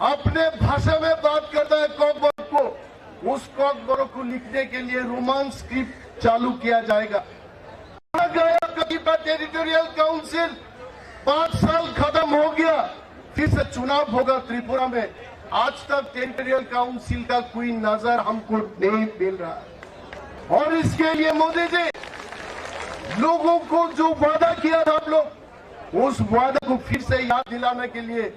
अपने भाषा में बात करता है कॉकबोरो को, उस कॉकबोरो को लिखने के लिए रोमान स्क्रिप्ट चालू किया जाएगा। त्रिपुरा टेरिटोरियल काउंसिल 5 साल खत्म हो गया, फिर से चुनाव होगा त्रिपुरा में। आज तक टेरिटोरियल काउंसिल का कोई नजर हमको नहीं मिल रहा है। और इसके लिए मोदी जी लोगों को जो वादा किया था आप लोग, उस वादा को फिर से याद दिलाने के लिए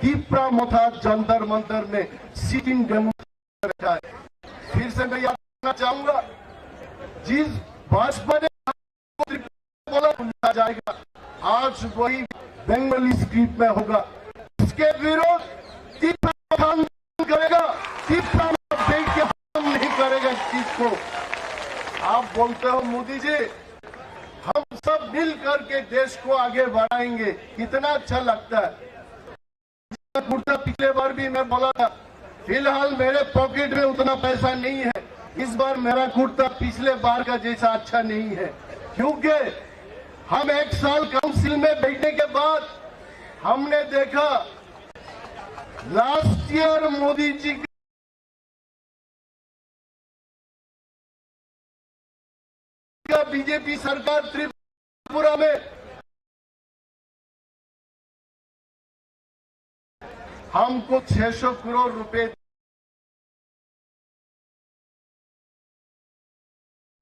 त्रिपुरा मथा जंतर मंतर में सिटिंग डेमोक्रेसी रखा है। फिर से मैं याद करना चाहूंगा, जिस भाजपा ने बोला भूला जाएगा, आज वही बंगाली स्क्रिप्ट में होगा। इसके विरोध त्रिपुरा करेगा, त्रिपुरा देख के हम नहीं करेगा इस चीज को। आप बोलते हो मोदी जी हम सब मिल करके देश को आगे बढ़ाएंगे, कितना अच्छा लगता है। कुर्ता पिछले बार भी मैं बोला था, फिलहाल मेरे पॉकेट में उतना पैसा नहीं है, इस बार मेरा कुर्ता पिछले बार का जैसा अच्छा नहीं है, क्योंकि हम 1 साल काउंसिल में बैठने के बाद हमने देखा लास्ट ईयर मोदी जी का बीजेपी सरकार त्रिपुरा में हमको 600 करोड़ रुपए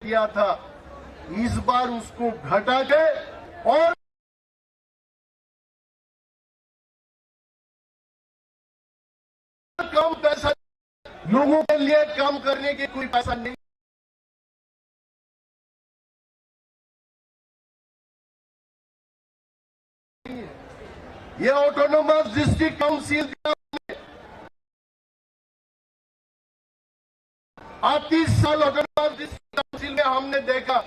दिया था। इस बार उसको घटा के और कम पैसा, लोगों के लिए काम करने के कोई पैसा नहीं। ये ऑटोनोमस डिस्ट्रिक्ट काउंसिल 30 साल ऑटोनोमस डिस्ट्रिक्ट काउंसिल में हमने देखा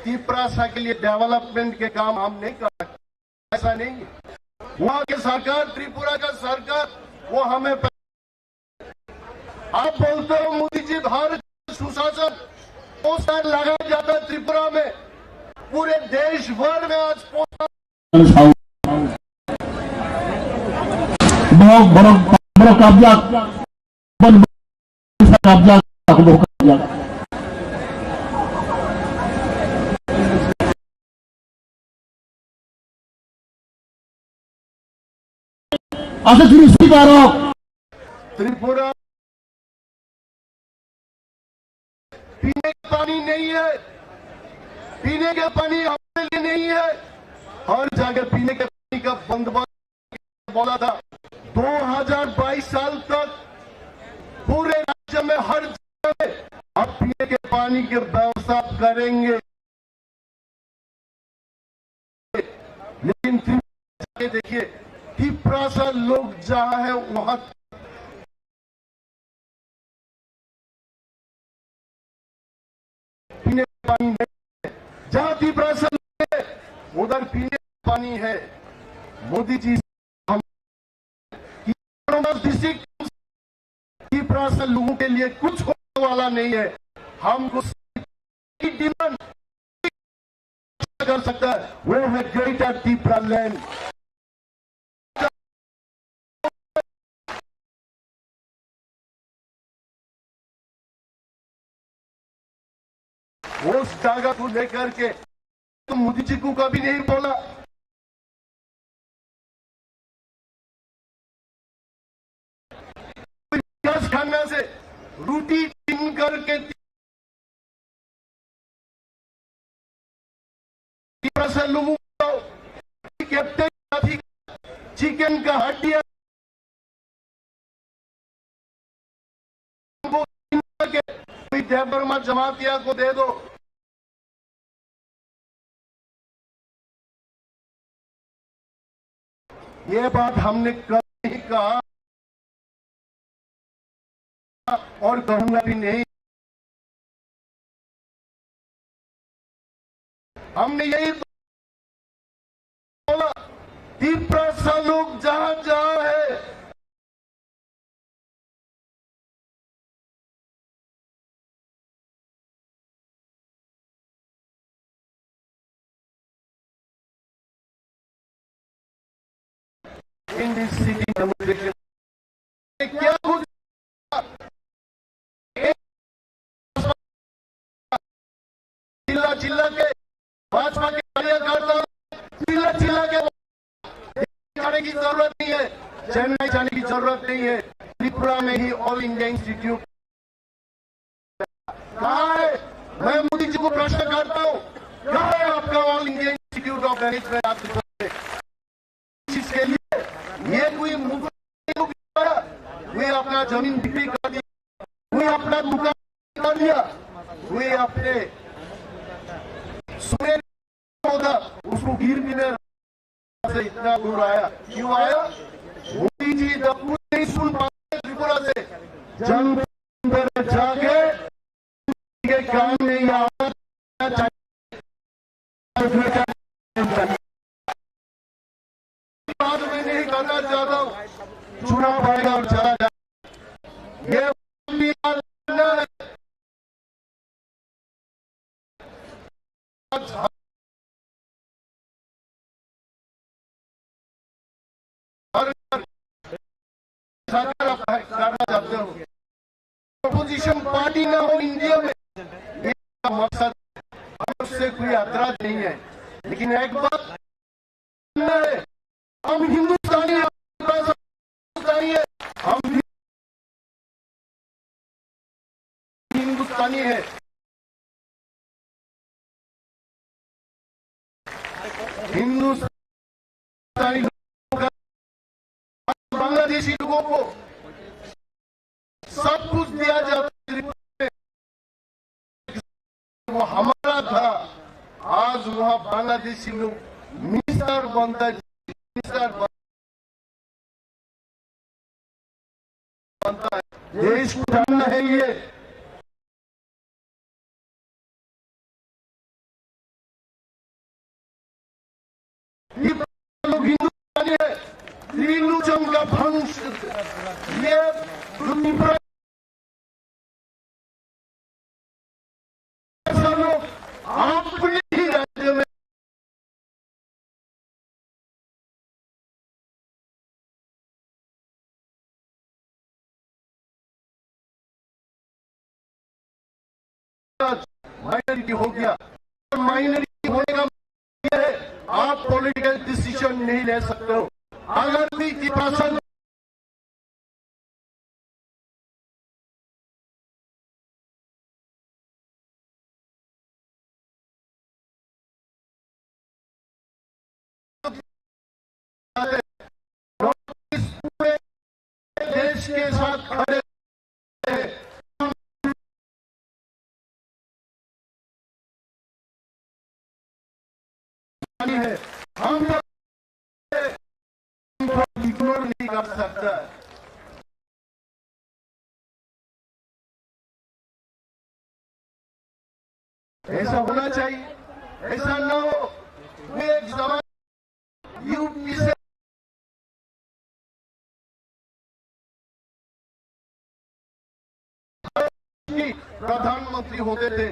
त्रिपुरा के लिए डेवलपमेंट के काम हम नहीं कर सकते, ऐसा नहीं है। वहां के सरकार, त्रिपुरा का सरकार, वो हमें आप बोलते हो मोदी जी भारत सुशासन पोस्टर लगाया जाता है त्रिपुरा में, पूरे देश भर में आज poster borok kabjak ban kabjak aku borok kabjak asa jurus barok Tripura पीने का पानी नहीं है, पीने का पानी हमारे लिए नहीं है। हर जगह पीने के पानी का बंदोबस्त बोला था। 2022 साल तक पूरे राज्य में हर जगह में अब पीने के पानी की व्यवस्था करेंगे। लेकिन त्रिपुरा देखिए, त्रिपुरा से लोग जहां है वहां पीने का पानी नहीं है। जहां त्रिपुरा से उधर पीने का पानी है। मोदी जी हम त्रिपुरा से लोगों के लिए कुछ होने वाला नहीं है। हमको डिमांड कर सकता है, वो है ग्रेटर त्रिपुरा लैंड। उस जगह को लेकर के तो मोदी जी को कभी नहीं बोला। खाना से रोटी छीन करके लोगों को कैप्टन चिकन का हड्डियां कोई देवबर्मा जमातिया को दे दो। ये बात हमने कभी कहा और कहूंगा भी नहीं। हमने यही बोला, त्रिपुरा से लोग जहां जहां है इन दिस सिटी डेमोक्रेसी क्या कुछ जिला जिला के भाजपा के कार्यकर्ता जिला जिला के जाने की जरूरत नहीं है, चेन्नई जाने की जरूरत नहीं है। त्रिपुरा में ही ऑल इंडिया इंस्टीट्यूट कहाँ है? मैं मोदी जी को प्रश्न करता हूँ, कहाँ है आपका all India institute of management? आप इसके लिए ये कोई मुफ्त वे अपना जमीन बिक्री कर दिया, वे अपना दुकान कर दिया, वे अपने सुने होगा उसको गिरवी से इतना दूर आया। क्यों आया? मोदी जी जब नहीं सुन पाते त्रिपुरा से, जन जाके के काम में बात मैं नहीं करना चाहता हूँ। चुनाव आएगा और चला जाए, ये करना चाहते हो। अपोजिशन पार्टी ना हो इंडिया में, ये मकसद उससे कोई एतराज नहीं है। लेकिन एक बात है, हम हिंदुस्तानी है, हम हिंदुस्तानी है। हिंदुस्तानी लोगों का, बांग्लादेशी लोगों को सब कुछ दिया जाता है, वो हमारा था। आज वहां बांग्लादेशी लोग मिनिस्टर बनता है, बनता है। देश को जानना है ये। लोग हिंदुस्तानी है, त्रिलोचन का भंश, ये माइनॉरिटी हो गया। माइनॉरिटी होने का मतलब है आप पॉलिटिकल डिसीजन नहीं ले सकते हो। अगर भी त्रिप्रासन पूरे देश के साथ खड़े है, हम इग्नोर नहीं कर सकता। ऐसा होना चाहिए, ऐसा ना हो। एक जमाना यूपी से प्रधानमंत्री होते थे,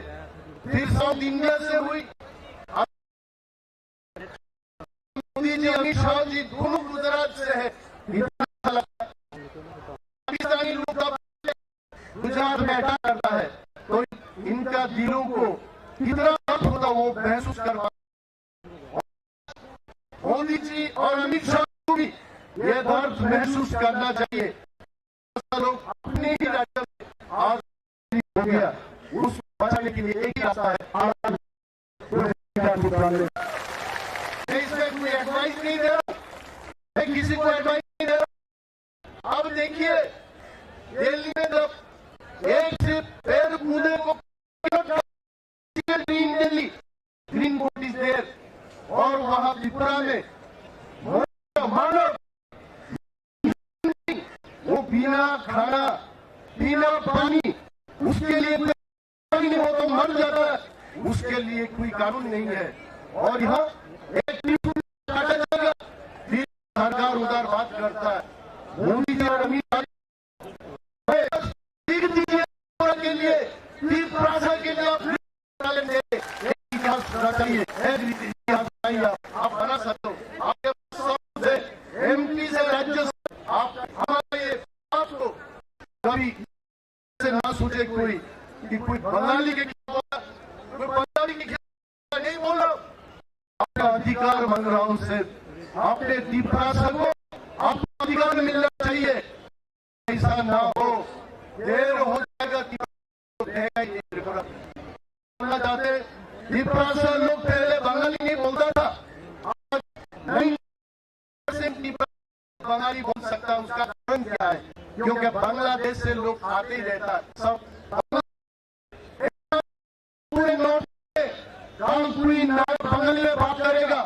फिर साउथ इंडिया से हुई मोदी जी, अमित शाह जी दोनों गुजरात से है। पाकिस्तानी लोग गुजरात में अटैक करता है तो इनका दिलों को कितना दर्द होता वो महसूस करवा। मोदी जी और अमित शाह को भी ये दर्द महसूस करना चाहिए। लोग अपने ही राज्य में आज हो गया, उस बचाने के लिए एक ही रास्ता है। इसमें कोई एडवाइस नहीं दे रहा, मैं किसी को एडवाइस नहीं दे रहा। अब देखिए दिल्ली में जब एक से पैर कूदे को Delhi green court is there, और वहां त्रिपुरा में मानव वो बिना खाना बिना पानी, उसके लिए नहीं हो तो मर जाता है, उसके लिए कोई कानून नहीं है। और यहाँ एक सरकार उधर बात करता है। मोदी जी और अमित शाह के लिए त्रिपुरा के लिए आप बना सकते हो। आपके एमपी से राज्य से आप हमारे आपको कभी से ना सोचे कोई कि कोई बंगाली के खिलाफ, कोई बंगाली के खिलाफ नहीं बोल रहा। आपका अधिकार मांग रहा हूं सिर्फ, आपने त्रिपुरा को आपको अधिकार मिलना चाहिए। ऐसा ना हो, देर हो जाएगा त्रिपुरा बोलना चाहते। त्रिपुरा से लोग पहले बंगाली नहीं बोलता था, आज 9% बंगाली बोल सकता है। उसका कारण क्या है? क्योंकि बांग्लादेश से लोग आते ही रहता है। सब पूरे नॉर्थ कोई बंगाली में बात करेगा,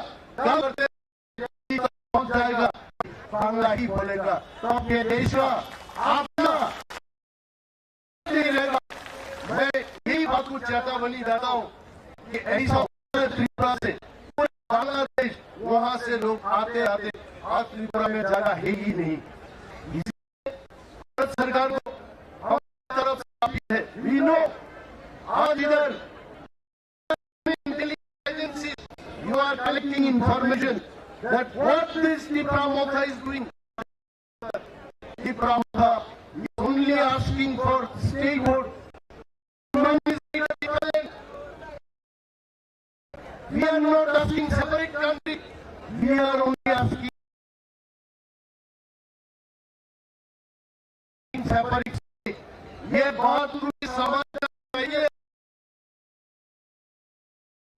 पहुंच जाएगा, बांग्ला ही बोलेगा, तो आपके देश का अपना नहीं रहेगा। मैं यही बात को चेतावनी देता हूँ कि ऐसा त्रिपुरा से पूरे बांग्लादेश, वहां से लोग आते आते आज त्रिपुरा में जगह है ही नहीं। भारत सरकार को हमारी तरफ से अपील है, वी नो आज इधर you are collecting information that what this Tripura Motha is doing. Tripura Motha is only asking for statehood. We are not asking separate country. We are only asking separate state. ये बात पूरी समझना चाहिए।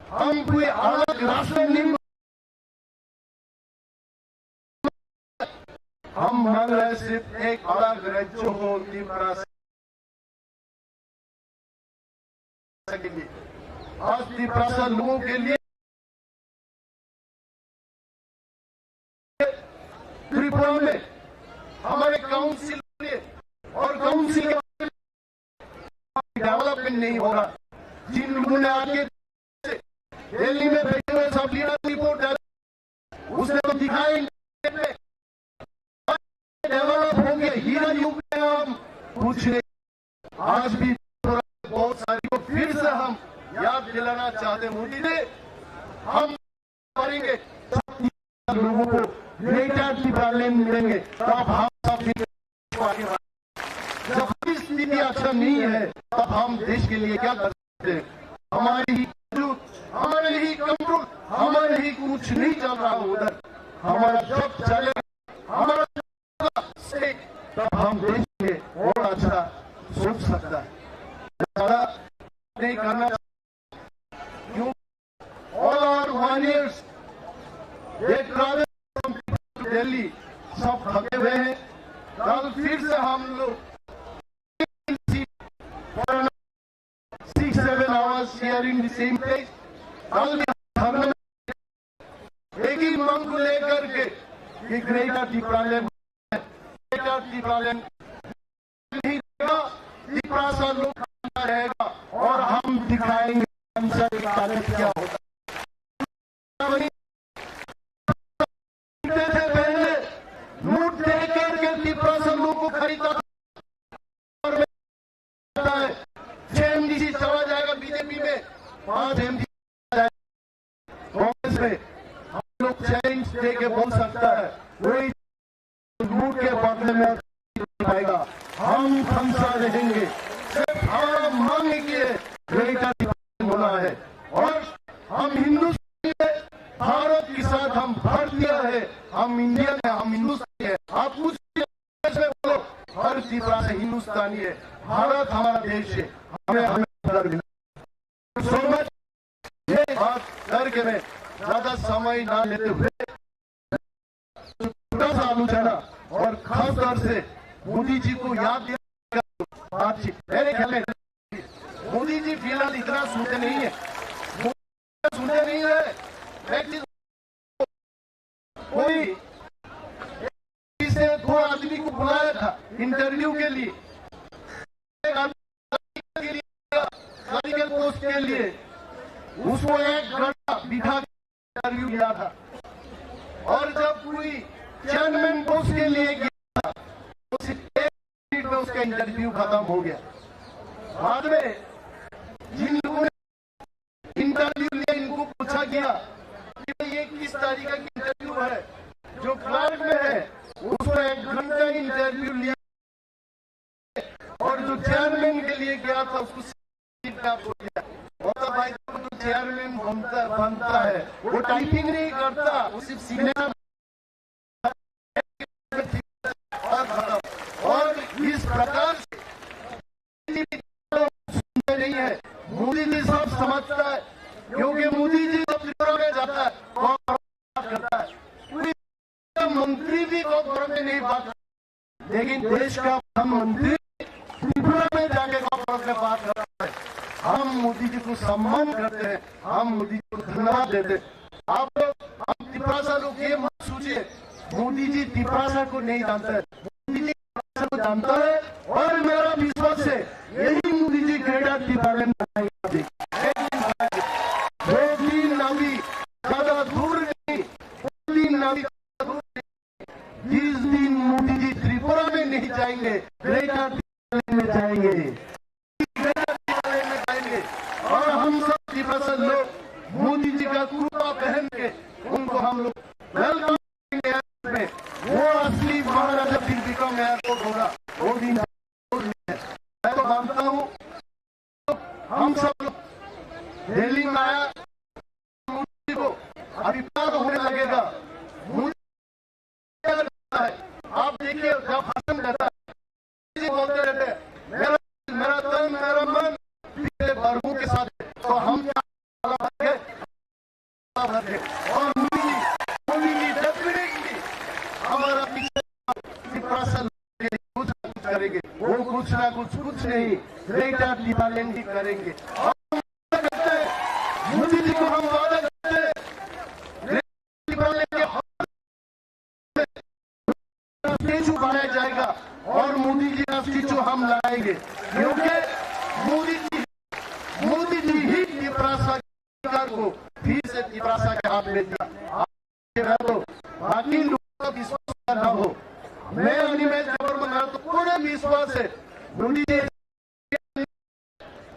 हम कोई अलग रास्ते नहीं, हम मांग रहे सिर्फ एक अलग राज्य हो त्रिपुरा के लिए। आज त्रिपुरा से लोगों के लिए त्रिपुरा में हमारे काउंसिल और काउंसिल डेवलपमेंट नहीं हो रहा। जिन लोगों ने आगे दिल्ली में बैठे हुए सब लीडर रिपोर्ट उसने तो दिखाई डेवलप हो गया। हीरा युग में हम कुछ नहीं, आज भी बहुत सारी को फिर से हम याद दिलाना चाहते। मोदी जी हम करेंगे, लोगों को ग्रेटर त्रिपुरा मिलेंगे, तब हम सब आगे। जब स्थिति अच्छा नहीं है तब हम देश के लिए क्या कर सकते हैं? हमारी ही वजूद, हमारे ही कंट्रोल, हमारे ही कुछ नहीं चल रहा उधर। हमारा जब चलेगा, हमारा से तब हम देश में और अच्छा सोच सकता है। ज्यादा नहीं करना क्यों? All our warriors they travel from Delhi, सब थके हुए हैं। कल फिर से हम लोग 6-7 hours sharing the same place। कल भी हम एक ही मांग को लेकर के कि ग्रेटर दीपावली नहीं रहेगा, दीपासा लोग रहेगा और हम दिखाएंगे क्या होता है। पहले नोट दे करके दीपासा लोग को खरीदा और 6 MDC चला जाएगा बीजेपी में, 5 MDC कांग्रेस में। हम लोग चैलेंज दे के बोल सकता है कोई लूट के बदले में पाएगा। हम फंसा रहेंगे, सिर्फ हमारा मांग के होना है और हम हिंदुस्तानी है, भारत के साथ हम भारतीय है, हम इंडियन है, हम हिंदुस्तानी है। आप कुछ बोलो, हर तीसरा से हिंदुस्तानी है, भारत हमारा देश है, हमें सो मच। ये बात करके मैं ज्यादा समय ना लेते हुए छोटा सा आलोचना और खास तौर से मोदी जी को याद दिया बातचीत। मेरे ख्याल में मोदी जी फिलहाल इतना सुनते नहीं है, कोई से 2 आदमी को बुलाया था इंटरव्यू के लिए, पोस्ट के लिए, उसको 1 घंटा बिठा इंटरव्यू लिया था। और जब कोई चेयरमैन पोस्ट के लिए गया था, तो सिर्फ 1 मिनट में उसका इंटरव्यू खत्म हो गया। बाद में जिन लोगों ने इंटरव्यू लिया, इनको पूछा गया कि ये किस तरीके की इंटरव्यू है। जो क्लार्क में है उसको 1 घंटा इंटरव्यू लिया और जो चेयरमैन के लिए गया था उसको भाई तो चेयरमैन बनता है, वो टाइपिंग नहीं करता, वो सिर्फ सिग्नेचर। और इस प्रकार से सुनते नहीं है। मोदी जी सब समझता है, क्योंकि मोदी जी जब त्रिपुरा में जाता है बात करता है, मंत्री भी कॉर्पोरेट में नहीं बात, लेकिन देश का प्रधानमंत्री त्रिपुरा में जाके कॉर्पोरेट में बात करता है। हम मोदी जी को सम्मान करते हैं, हम मोदी जी को धन्यवाद देते हैं। आप लोग, हम त्रिपुरा लोग ये मत सोचिए मोदी जी त्रिपुरा को नहीं जानते हैं, मोदी जी त्रिपुरा को जानता है। और मेरा विश्वास है यही मोदी जी ग्रेटर त्रिपुरा में 2-3 नावी ज्यादा दूर नहीं, 3 नावी जिस दिन मोदी जी त्रिपुरा में नहीं जाएंगे, ग्रेटर त्रिपुरा में जाएंगे। और हम सब त्रिपुरा लोग मोदी जी का कृपा पहन के उनको हम लोग वेलकम करेंगे। वो असली महाराजा फिर विक्रम एयरपोर्ट होगा, वो दिन मैं तो मानता हूँ। हम सब लोग दिल्ली में आया, मोदी को अभी प्यार होने लगेगा। मोदी है, आप देखिए जब भाषण देता है बोलते रहते हैं मेरा तन मेरा मन वर्गों के साथ, तो हम और मोदी जी डेफिनेटली हमारा कुछ करेंगे, वो कुछ ना कुछ नहीं, ग्रेटर दीपावली करेंगे। मोदी जी को हम वादा करते हैं स्टेचू बनाया जाएगा और मोदी जी का स्टेचू हम लगाएंगे, क्योंकि मोदी जी ही त्रिपुरा को फिर से त्रिपुरा के हाथ में दिया। तो बाकी लोगों का विश्वास न हो, मैं अनिमेश जबर मना तो पूरे विश्वास है। मोदी जी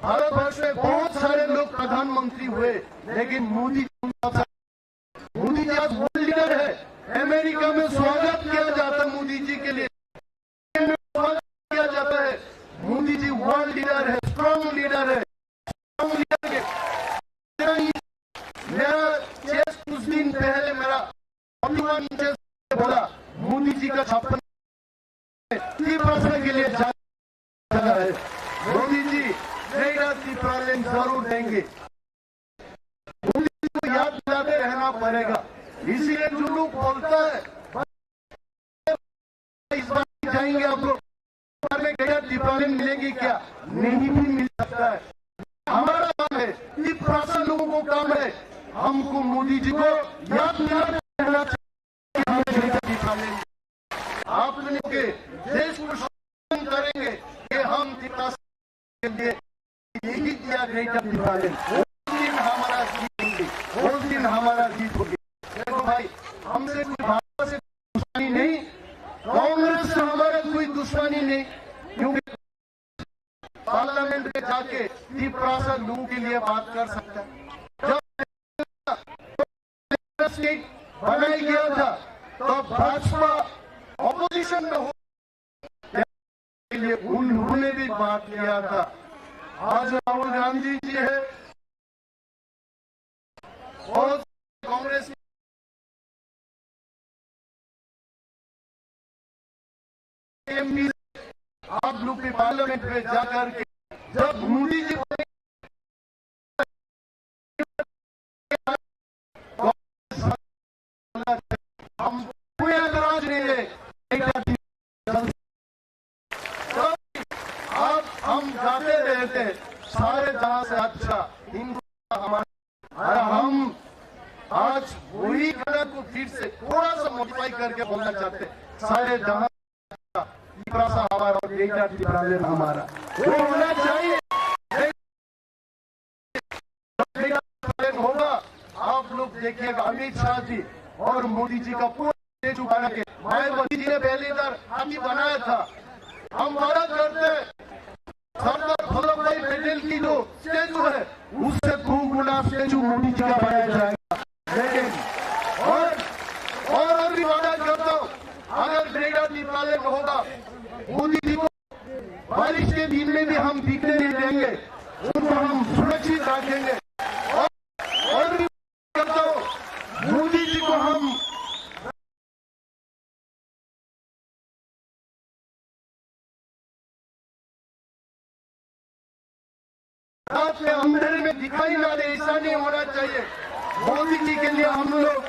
भारतवर्ष में बहुत सारे लोग प्रधानमंत्री हुए, लेकिन मोदी जी आज वर्ल्ड लीडर है। अमेरिका में स्वागत किया जाता है मोदी जी के लिए, स्वागत किया जाता है। मोदी जी वर्ल्ड लीडर है, स्ट्रॉन्ग लीडर है। स्ट्रॉन्ग लीडर के 56 के लिए चला है। मोदी जी ग्रेटर त्रिपुरालैंड जरूर देंगे, मोदी जी को याद दिलाते रहना पड़ेगा। इसीलिए जो लोग बोलता है इस बार जाएंगे आप लोग, में ग्रेटर त्रिपुरालैंड मिलेगी क्या? नहीं भी मिल सकता है। हमारा काम है, त्रिपुरा लोगों को काम है, हमको मोदी जी को याद दिलाते रहना चाहिए। हमें ग्रेटर त्रिपुरालैंड आप लोग के देश को शासन करेंगे कि हम त्रिपुरा के लिए यही किया ग्रेटर त्रिपुरालैंड। उस दिन हमारा जीत होगी, उस दिन हमारा जीत होगी। देखो भाई, हमसे कोई भाजपा से दुश्मनी नहीं, कांग्रेस से हमारा कोई दुश्मनी नहीं, क्योंकि पार्लियामेंट में जाके त्रिपुरा लोगों के लिए बात कर सकता है। जब स्टेट बनाया गया था तो भाजपा ऑपोजिशन में हो के लिए उन्होंने भी बात किया था। आज राहुल गांधी जी है और कांग्रेस एमपी आप लोग के पार्लियामेंट में जाकर के जब मोदी जी हम कोई एतराज नहीं है, आप हम जाते रहते सारे जहां से अच्छा हिंदू हमारा, हम आज वही गाना को फिर से थोड़ा सा मॉडिफाई करके बोलना चाहते हैं। सारे जहां हमारा ग्रेटर त्रिपुरालैंड हमारा वो होना चाहिए, होगा। आप लोग देखिएगा अमित शाह जी और मोदी जी का पूरा स्टेज बना के, मायावती जी ने पहली बार हाथी बनाया था। हम वादा करते हैं सरदार वल्लभ भाई पटेल की जो स्टेचू है उससे 2 गुना स्टेचू मोदी जी का बनाया जाएगा। लेकिन और भी वादा करता हूँ, अगर ग्रेटर त्रिपुरालैंड होगा मोदी जी को बारिश के दिन में भी हम दिखने नहीं देंगे, उनको हम सुरक्षित रखेंगे। और भी करता हूँ, मोदी जी को हम रात में अंधेरे में दिखाई ना दे, ऐसा नहीं होना चाहिए। मोदी जी के लिए हम लोग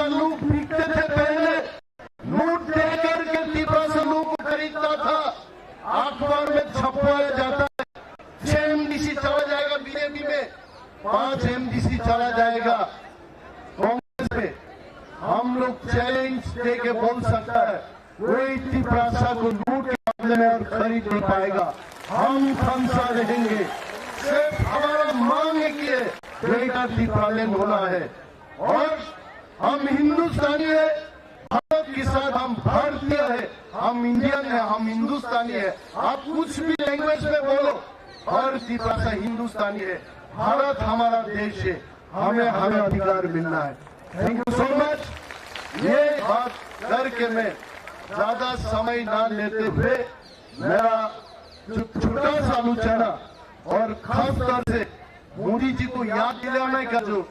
लोग बिकते थे, पहले नोट देकर के त्रिपुरा लोग को खरीदता था, अखबार में छपवाया जाता है। 6 MDC चला जाएगा बीजेपी में, 5 MDC चला जाएगा कांग्रेस में। हम लोग चैलेंज दे के बोल सकता है कोई त्रिपुरा को नोट के बदले में और खरीद नहीं पाएगा। हम खमसा रहेंगे, सिर्फ हमारा मांग है कि ग्रेटर त्रिपुरालैंड होना है और हम हिंदुस्तानी है, भारत के साथ हम भारतीय है, हम इंडियन है, हम हिंदुस्तानी है। आप कुछ भी लैंग्वेज में बोलो, और त्रिपुरा हिंदुस्तानी है। भारत हमारा देश है, हमें अधिकार मिलना है। Thank you so much. ये बात करके मैं ज्यादा समय ना लेते हुए मेरा छोटा सा आलोचना और खास तौर से मोदी जी को याद दिलाने का जो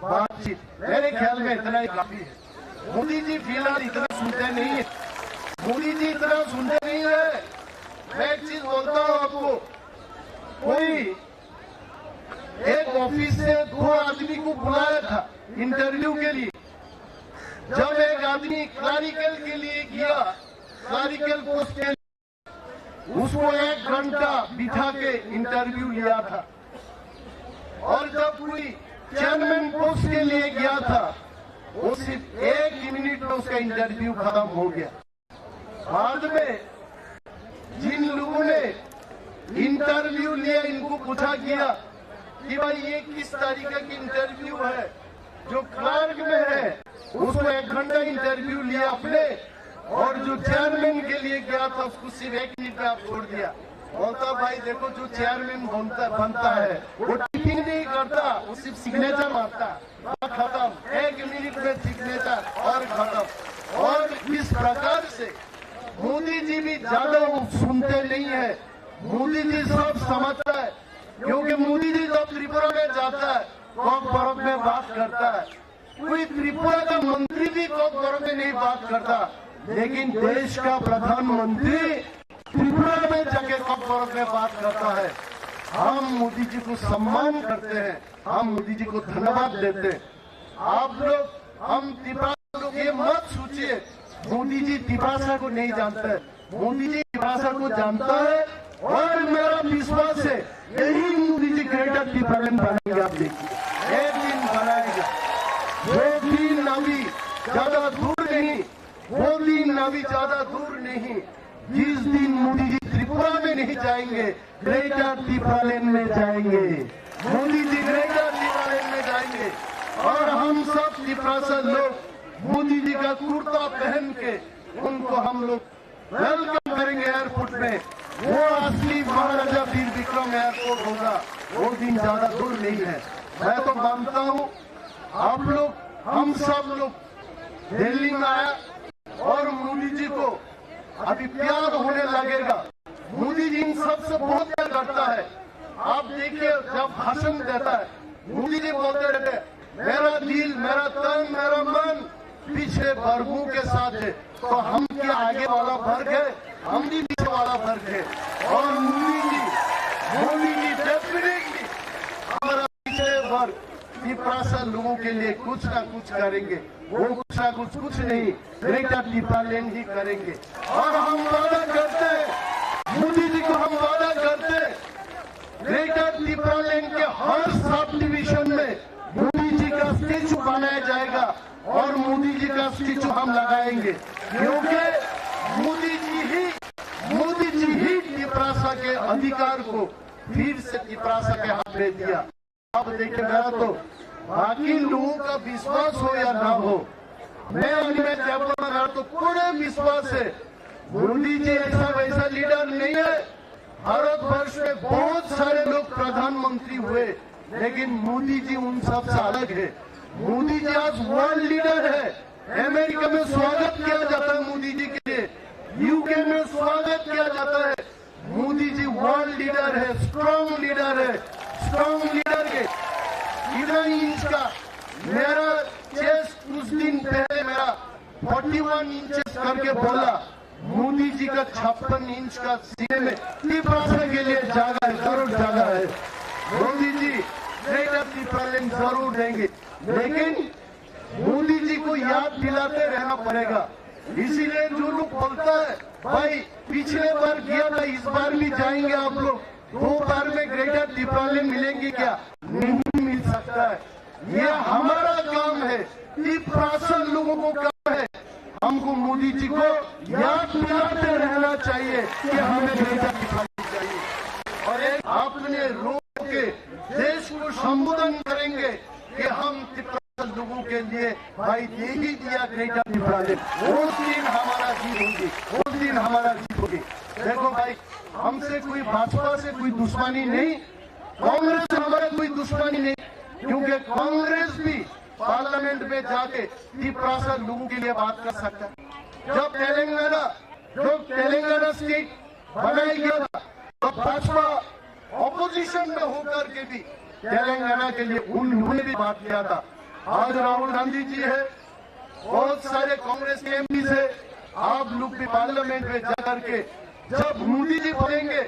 बातचीत, मेरे ख्याल में इतना ही काफी है। मोदी जी फिलहाल इतना सुनते नहीं है, मोदी जी इतना सुनते नहीं है। मैं एक चीज बोलता हूँ आपको, कोई एक ऑफिस से 2 आदमी को बुलाया था इंटरव्यू के लिए। जब एक आदमी क्लरिकल के लिए गया, क्लरिकल पोस्ट के लिए, उसको 1 घंटा बिठा के इंटरव्यू लिया था। और जब कोई चेयरमैन पोस्ट के लिए गया था, वो सिर्फ 1 मिनट में उसका इंटरव्यू खत्म हो गया। बाद में जिन लोगों ने इंटरव्यू लिया, इनको पूछा गया कि भाई ये किस तरीके की इंटरव्यू है। जो क्लर्क में है उसको 1 घंटा इंटरव्यू लिया आपने, और जो चेयरमैन के लिए गया था उसको सिर्फ 1 मिनट में आप छोड़ दिया। बोलता भाई देखो, जो चेयरमैन बनता है वो टिफिन नहीं करता, वो सिर्फ सिग्नेचर मारता, खत्म। 1 मिनट में सिग्नेचर और खत्म। और इस प्रकार से मोदी जी भी ज्यादा सुनते नहीं है। मोदी जी सब समझता है, क्योंकि मोदी जी जब त्रिपुरा में जाता है कॉक बरफ में बात करता है। कोई त्रिपुरा का मंत्री भी कॉक बरफ में नहीं बात करता, लेकिन देश का प्रधानमंत्री त्रिपुरा में जाके कॉक बरफ में बात करता है। हम मोदी जी को सम्मान करते हैं, हम मोदी जी को धन्यवाद देते हैं। आप लोग, हम त्रिपुरा लोग ये मत सोचिए मोदी जी त्रिपुरा को नहीं जानते हैं। मोदी जी त्रिपुरा को जानता है, और मेरा विश्वास है यही मोदी जी ग्रेटर त्रिपुरा बनाएंगे। आप देखिए, एक दिन बनाएगा। वो दिन अभी ज्यादा दूर नहीं, वो दिन अभी ज्यादा दूर नहीं, जिस दिन मोदी जी त्रिपुरा में नहीं जाएंगे, ग्रेटर त्रिपुरा में जाएंगे। मोदी जी ग्रेटर त्रिपुरा में जाएंगे, और हम सब त्रिपुरा से लोग मोदी जी का कुर्ता पहन के उनको हम लोग वेलकम करेंगे एयरपोर्ट में। वो असली महाराजा वीर विक्रम एयरपोर्ट होगा, वो दिन ज्यादा दूर नहीं है। मैं तो मानता हूँ आप लोग, हम सब लोग दिल्ली में आया और मोदी जी को अभी प्यार होने लगेगा। मोदी जी इन सबसे बहुत प्यार करता है। आप देखिए, जब भाषण देता है मोदी जी बोलते रहते हैं, मेरा दिल, मेरा तन, मेरा मन पिछले वर्गों के साथ है। तो हम क्या आगे वाला वर्ग है, हम भी पीछे वाला वर्ग है। और मोदी जी डेफिनेटली हमारा पिछले वर्ग त्रिपुरा लोगों के लिए कुछ ना कुछ करेंगे। वो कुछ ना कुछ नहीं, ग्रेटर त्रिपुरा ही करेंगे। और हम वादा करते हैं, मोदी जी को हम वादा करते हैं, ग्रेटर त्रिपुरा के हर सब डिवीजन में मोदी जी का स्टेचू बनाया जाएगा, और मोदी जी का स्टेचू हम लगाएंगे, क्योंकि मोदी जी ही त्रिपुरा के अधिकार को फिर से त्रिपुरा के हाथ में दिया। अब देखिए, मेरा तो बाकी लोगों का विश्वास हो या ना हो, मैं जयपुर में रहा तो पूरे विश्वास है मोदी जी ऐसा वैसा लीडर नहीं है। भारतवर्ष में बहुत सारे लोग प्रधानमंत्री हुए, लेकिन मोदी जी उन सबसे अलग है। मोदी जी आज वर्ल्ड लीडर है। अमेरिका में स्वागत किया जाता है मोदी जी के लिए, यूके में स्वागत किया जाता है। मोदी जी वर्ल्ड लीडर है, स्ट्रॉन्ग लीडर है। स्ट्रॉन्ग लीडर के 11 इंच का मेरा चेस्ट कुछ दिन पहले मेरा 41 इंचेस करके बोला। मोदी जी का 56 इंच का सीने में त्रिपुरा के लिए जगह है, जरूर जगह है। मोदी जी ग्रेटर त्रिपुरा जरूर देंगे, लेकिन मोदी जी को याद दिलाते रहना पड़ेगा। इसीलिए जो लोग बोलता है भाई पिछले बार किया था, इस बार भी जाएंगे आप लोग, 2 बार में ग्रेटर त्रिपुरा मिलेंगे क्या? नहीं मिल सकता है। ये हमारा काम है, त्रिपुरा लोगों को काम है। हमको मोदी जी को याद दिलाते रहना चाहिए कि हमें ग्रेटर त्रिपुरा चाहिए। और एक आपने लोगों के देश को संबोधन करेंगे कि हम त्रिपुरा लोगों के लिए भाई दे ही दिया ग्रेटर त्रिपुरा। उस दिन हमारा जीत होगी, उस दिन हमारा जीत होगी। देखो भाई, हमसे कोई भाजपा से कोई दुश्मनी नहीं, कांग्रेस से हमारा कोई दुश्मनी नहीं, क्योंकि कांग्रेस भी पार्लियामेंट में जाके त्रिपुरा लोगों के लिए बात कर सकता है। जब तेलंगाना स्टेट बनाया गया था तो भाजपा ऑपोजिशन में होकर के भी तेलंगाना के लिए उन्होंने भी बात किया था। आज राहुल गांधी जी है, बहुत सारे कांग्रेस के एमपी है, आप लोग भी पार्लियामेंट में जाकर के जब मोदी जी बोलेंगे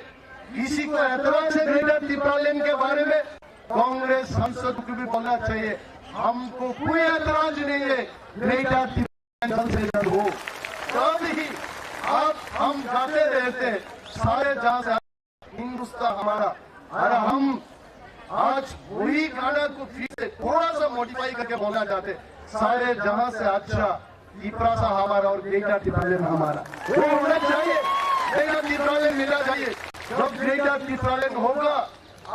किसी को ऐतराज है ग्रेटर त्रिपुरालैंड के बारे में, कांग्रेस सांसद को भी बोलना चाहिए हमको कोई ऐतराज नहीं है ग्रेटर त्रिपुरालैंड से जब हो तब ही आप हम गाते रहते सारे जहां से हिंदुस्तान हमारा। और हम आज वही गाना को फिर से थोड़ा सा मॉडिफाई करके बोलना चाहते, सारे जहां से अच्छा त्रिपुरा सा हमारा और ग्रेटर त्रिपुरालैंड हमारा वो होना चाहिए। ग्रेटर त्रिपुरालैंड मिलना चाहिए। जब ग्रेटर त्रिपुरालैंड होगा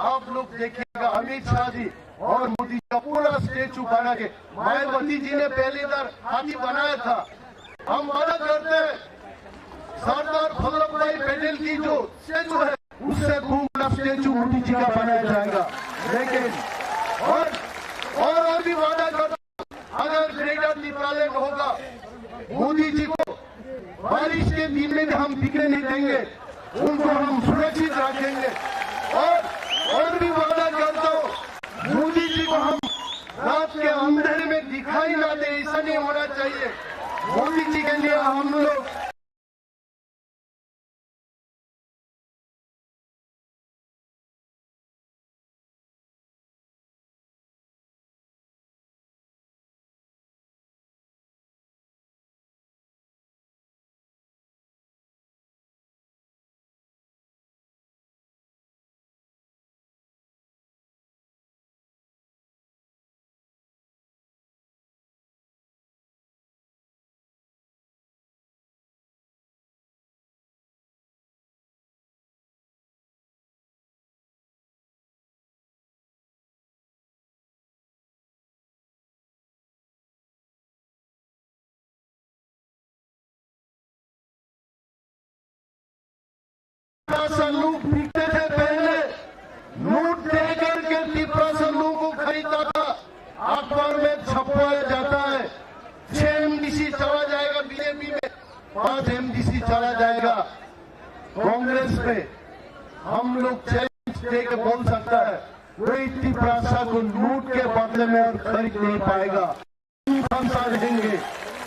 आप लोग देखिएगा अमित शाह जी और मोदी का पूरा स्टेचू बना के, मायावती जी ने पहली बार हाथी बनाया था। हम मदद करते हैं सरदार वल्लभ भाई पटेल की जो स्टेचू है उससे खूब बड़ा स्टेचू मोदी जी का बनाया जाएगा। लेकिन और भी वादा करता हूं, अगर ग्रेटर त्रिपुरालैंड होगा मोदी जी को बारिश के दिन में भी हम दिखने नहीं देंगे, उनको हम सुरक्षित रखेंगे। और भी वादा करता हूं मोदी जी को हम रात के अंधेरे में दिखाई ना दे, ऐसा नहीं होना चाहिए। मोदी जी के लिए हम लोग लोग बिकते थे, पहले नोट देकर के त्रिपुरा लोगों को खरीदा था, अखबार में छपवाया जाता है। 6 एमडीसी चला जाएगा बीजेपी में, 5 एमडीसी चला जाएगा कांग्रेस में। हम लोग चैलेंज देकर बोल सकता है कोई त्रिपुरा को नोट के बदले में और खरीद नहीं पाएगा। हम रहेंगे,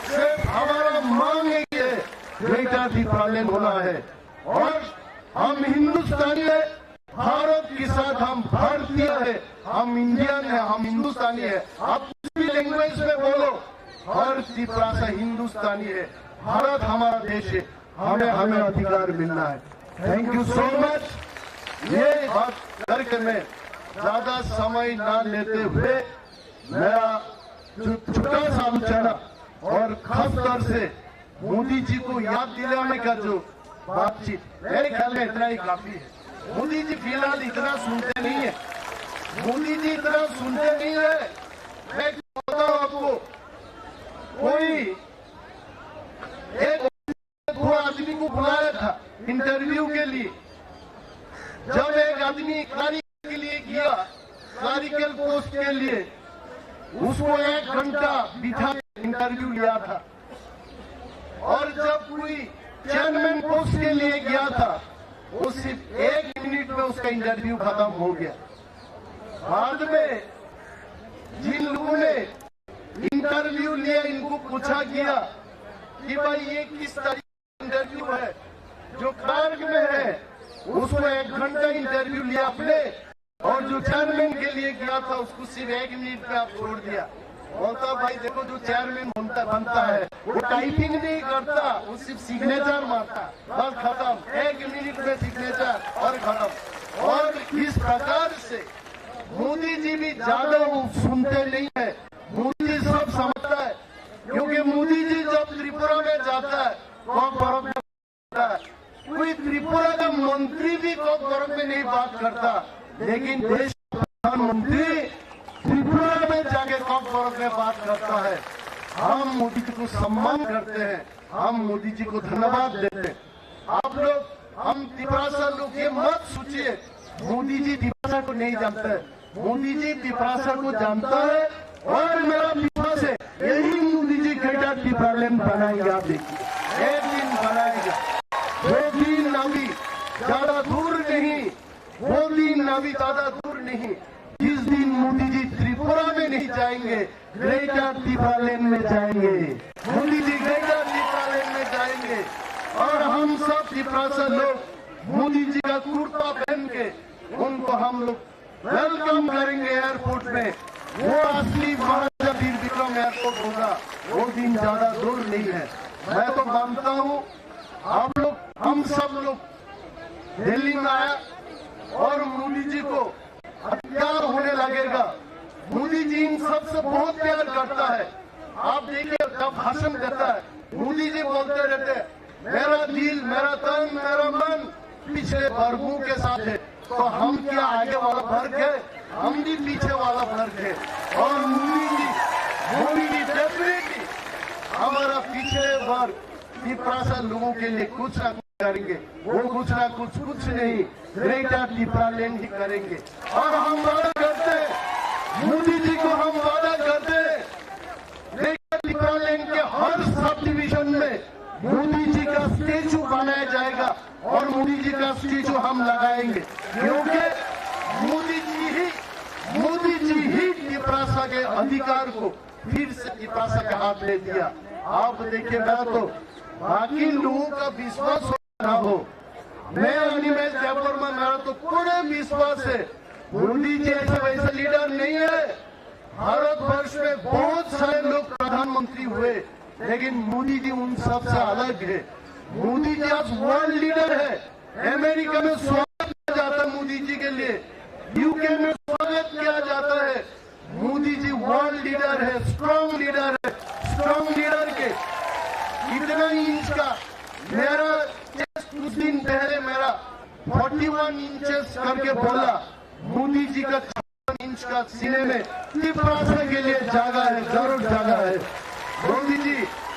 सिर्फ हमारा मांग है कि ग्रेटर त्रिपुरालैंड होना है और हम हिंदुस्तानी है, भारत के साथ हम भारतीय है, हम इंडियन है, हम हिंदुस्तानी है। आप किसी भी लैंग्वेज में बोलो, हर त्रिपुरा से हिंदुस्तानी है। भारत हमारा देश है, हमें अधिकार मिलना है। Thank you so much. ये बात करके मैं ज्यादा समय ना लेते हुए मेरा छोटा सा आलोचना और खासतौर से मोदी जी को याद दिलाने का जो बातचीत, मेरे ख्याल में इतना ही काफी है। मोदी जी फिलहाल इतना सुनते नहीं है, मोदी जी इतना सुनते नहीं है। मैं बताता हूं आपको, कोई एक दो आदमी को बुलाया था इंटरव्यू के लिए। जब एक आदमी क्लरिकल के लिए गया, क्लरिकल पोस्ट के लिए, उसको 1 घंटा बिठा इंटरव्यू लिया था। और जब कोई चेयरमैन पोस्ट के लिए गया था, वो सिर्फ 1 मिनट में उसका इंटरव्यू खत्म हो गया। बाद में जिन लोगों ने इंटरव्यू लिया, इनको पूछा गया कि भाई ये किस तरह का इंटरव्यू है, जो क्लर्क में है उसको 1 घंटा इंटरव्यू लिया आपने, और जो चेयरमैन के लिए गया था उसको सिर्फ 1 मिनट में आप छोड़ दिया। बोलता भाई देखो जो चेयरमैन बनता है वो टाइपिंग नहीं करता, वो सिर्फ सिग्नेचर मारता, बस खत्म। 1 मिनट में सिग्नेचर और खत्म। और इस प्रकार से मोदी जी भी ज्यादा सुनते नहीं है, मोदी सब समझता है। क्योंकि मोदी जी जब त्रिपुरा में जाता है कॉप बर्फ में जाता है, कोई त्रिपुरा का मंत्री भी कॉप बर्फ में नहीं बात करता, लेकिन देश का प्रधानमंत्री त्रिपुरा में जाके कॉप बर्फ में बात करता है। हम मोदी जी को सम्मान करते हैं, हम मोदी जी को धन्यवाद देते हैं। आप लोग हम तिपरासा लोग ये मत सोचिए मोदी जी तिपरासा को नहीं जानता है। मोदी जी तिपरासा को जानता है और मेरा विश्वास है यही मोदी जी ग्रेटर तिपरालैंड बनाएंगे। आप देखिए एक दिन बनाएगा, 2-3 नावी ज्यादा दूर नहीं, 2-3 नावी ज्यादा दूर नहीं। जिस दिन मोदी जी त्रिपुरा में नहीं जाएंगे ग्रेटर तिपरालैंड में जाएंगे, मोदी जी ग्रेटर तिपरालैंड में जाएंगे और हम सब तिपरासा लोग मोदी जी का कुर्ता पहन के उनको हम लोग वेलकम करेंगे एयरपोर्ट में। वो असली महाराजा वीर विक्रम एयरपोर्ट होगा, वो दिन ज्यादा दूर नहीं है। मैं तो मानता हूँ आप लोग, हम सब लोग दिल्ली में आया और मोदी जी को प्यार होने लगेगा। मोदी जी इन सबसे बहुत प्यार करता है। आप देखिए जब भाषण देता है मोदी जी बोलते रहते हैं मेरा दिल, मेरा तन, मेरा मन पिछले वर्गों के साथ है। तो हम क्या आगे वाला वर्ग है? हम भी पीछे वाला वर्ग है। और मोदी जी डेफिनेटली हमारा पिछले वर्ग तिपरासा लोगों के लिए कुछ ना कुछ करेंगे। वो कुछ ना कुछ नहीं, ग्रेटर तिपरालैंड ही करेंगे। और हम वादा करते हैं, मोदी जी को हम वादा करते हैं, ग्रेटर तिपरालैंड के हर सब डिवीजन में मोदी जी का स्टेचू बनाया जाएगा और मोदी जी का स्टेचू हम लगाएंगे, क्योंकि मोदी जी ही तिपरासा के अधिकार को फिर से तिपरासा के हाथ ले दिया। आप देखिए मैं तो बाकी लोगों का विश्वास हो ना हो, मैं अनिमेश जयपुर में मेरा तो पूरे विश्वास है मोदी जी ऐसे वैसे लीडर नहीं है। भारतवर्ष में बहुत सारे लोग प्रधानमंत्री हुए लेकिन मोदी जी उन सबसे अलग है। मोदी जी आज वर्ल्ड लीडर है। अमेरिका में स्वागत किया जाता है मोदी जी के लिए, यूके में स्वागत किया जाता है। मोदी जी वर्ल्ड लीडर है, स्ट्रॉन्ग लीडर है। स्ट्रॉन्ग लीडर के इतना इंच का मेरा कुछ दिन पहले मेरा 41 इंचेस करके बोला, मोदी जी का 56 इंच का सीने में तिपरासा के लिए जगह है, जरूर जगह है। मोदी जी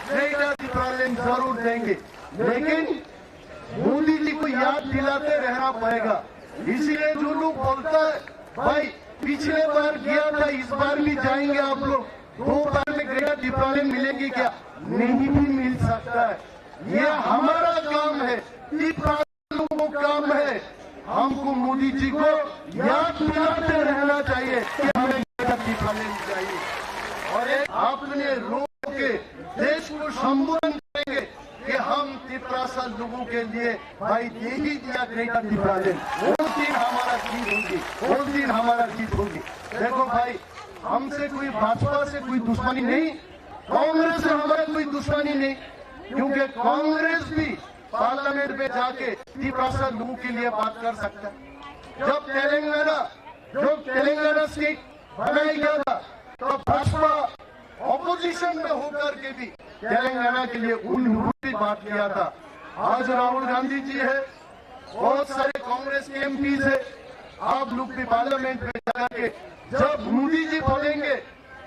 ग्रेटर तिपरालैंड जरूर देंगे, लेकिन मोदी जी को याद दिलाते रहना पड़ेगा। इसीलिए जो लोग बोलता है भाई पिछले बार गया था इस बार भी जाएंगे आप लोग, 2 बार में ग्रेटर तिपरालैंड मिलेंगे क्या? नहीं भी मिल सकता है। ये हमारा काम है, तिपरासा लोगों को काम है। हमको मोदी जी को याद दिलाते रहना चाहिए कि हमें ग्रेटर तिपरालैंड चाहिए। और एक अपने लोगों के देश को संबोधन करेंगे कि हम तिपरासा लोगों के लिए भाई दे ही दिया ग्रेटर तिपरालैंड। वो दिन हमारा जीत होगी, वो दिन हमारा जीत होगी। देखो भाई हमसे कोई भाजपा से कोई दुश्मनी नहीं, कांग्रेस से हमारा कोई दुश्मनी नहीं, क्योंकि कांग्रेस भी पार्लियामेंट में जाके तिपरासा लोगों के लिए बात कर सकता है। जब तेलंगाना स्टेट बनाया गया था तो भाजपा ऑपोजिशन में होकर के भी तेलंगाना के लिए उन्होंने बात किया था। आज राहुल गांधी जी है, बहुत सारे कांग्रेस के एमपीज है, आप लोग भी पार्लियामेंट में जाके जब मोदी जी बोलेंगे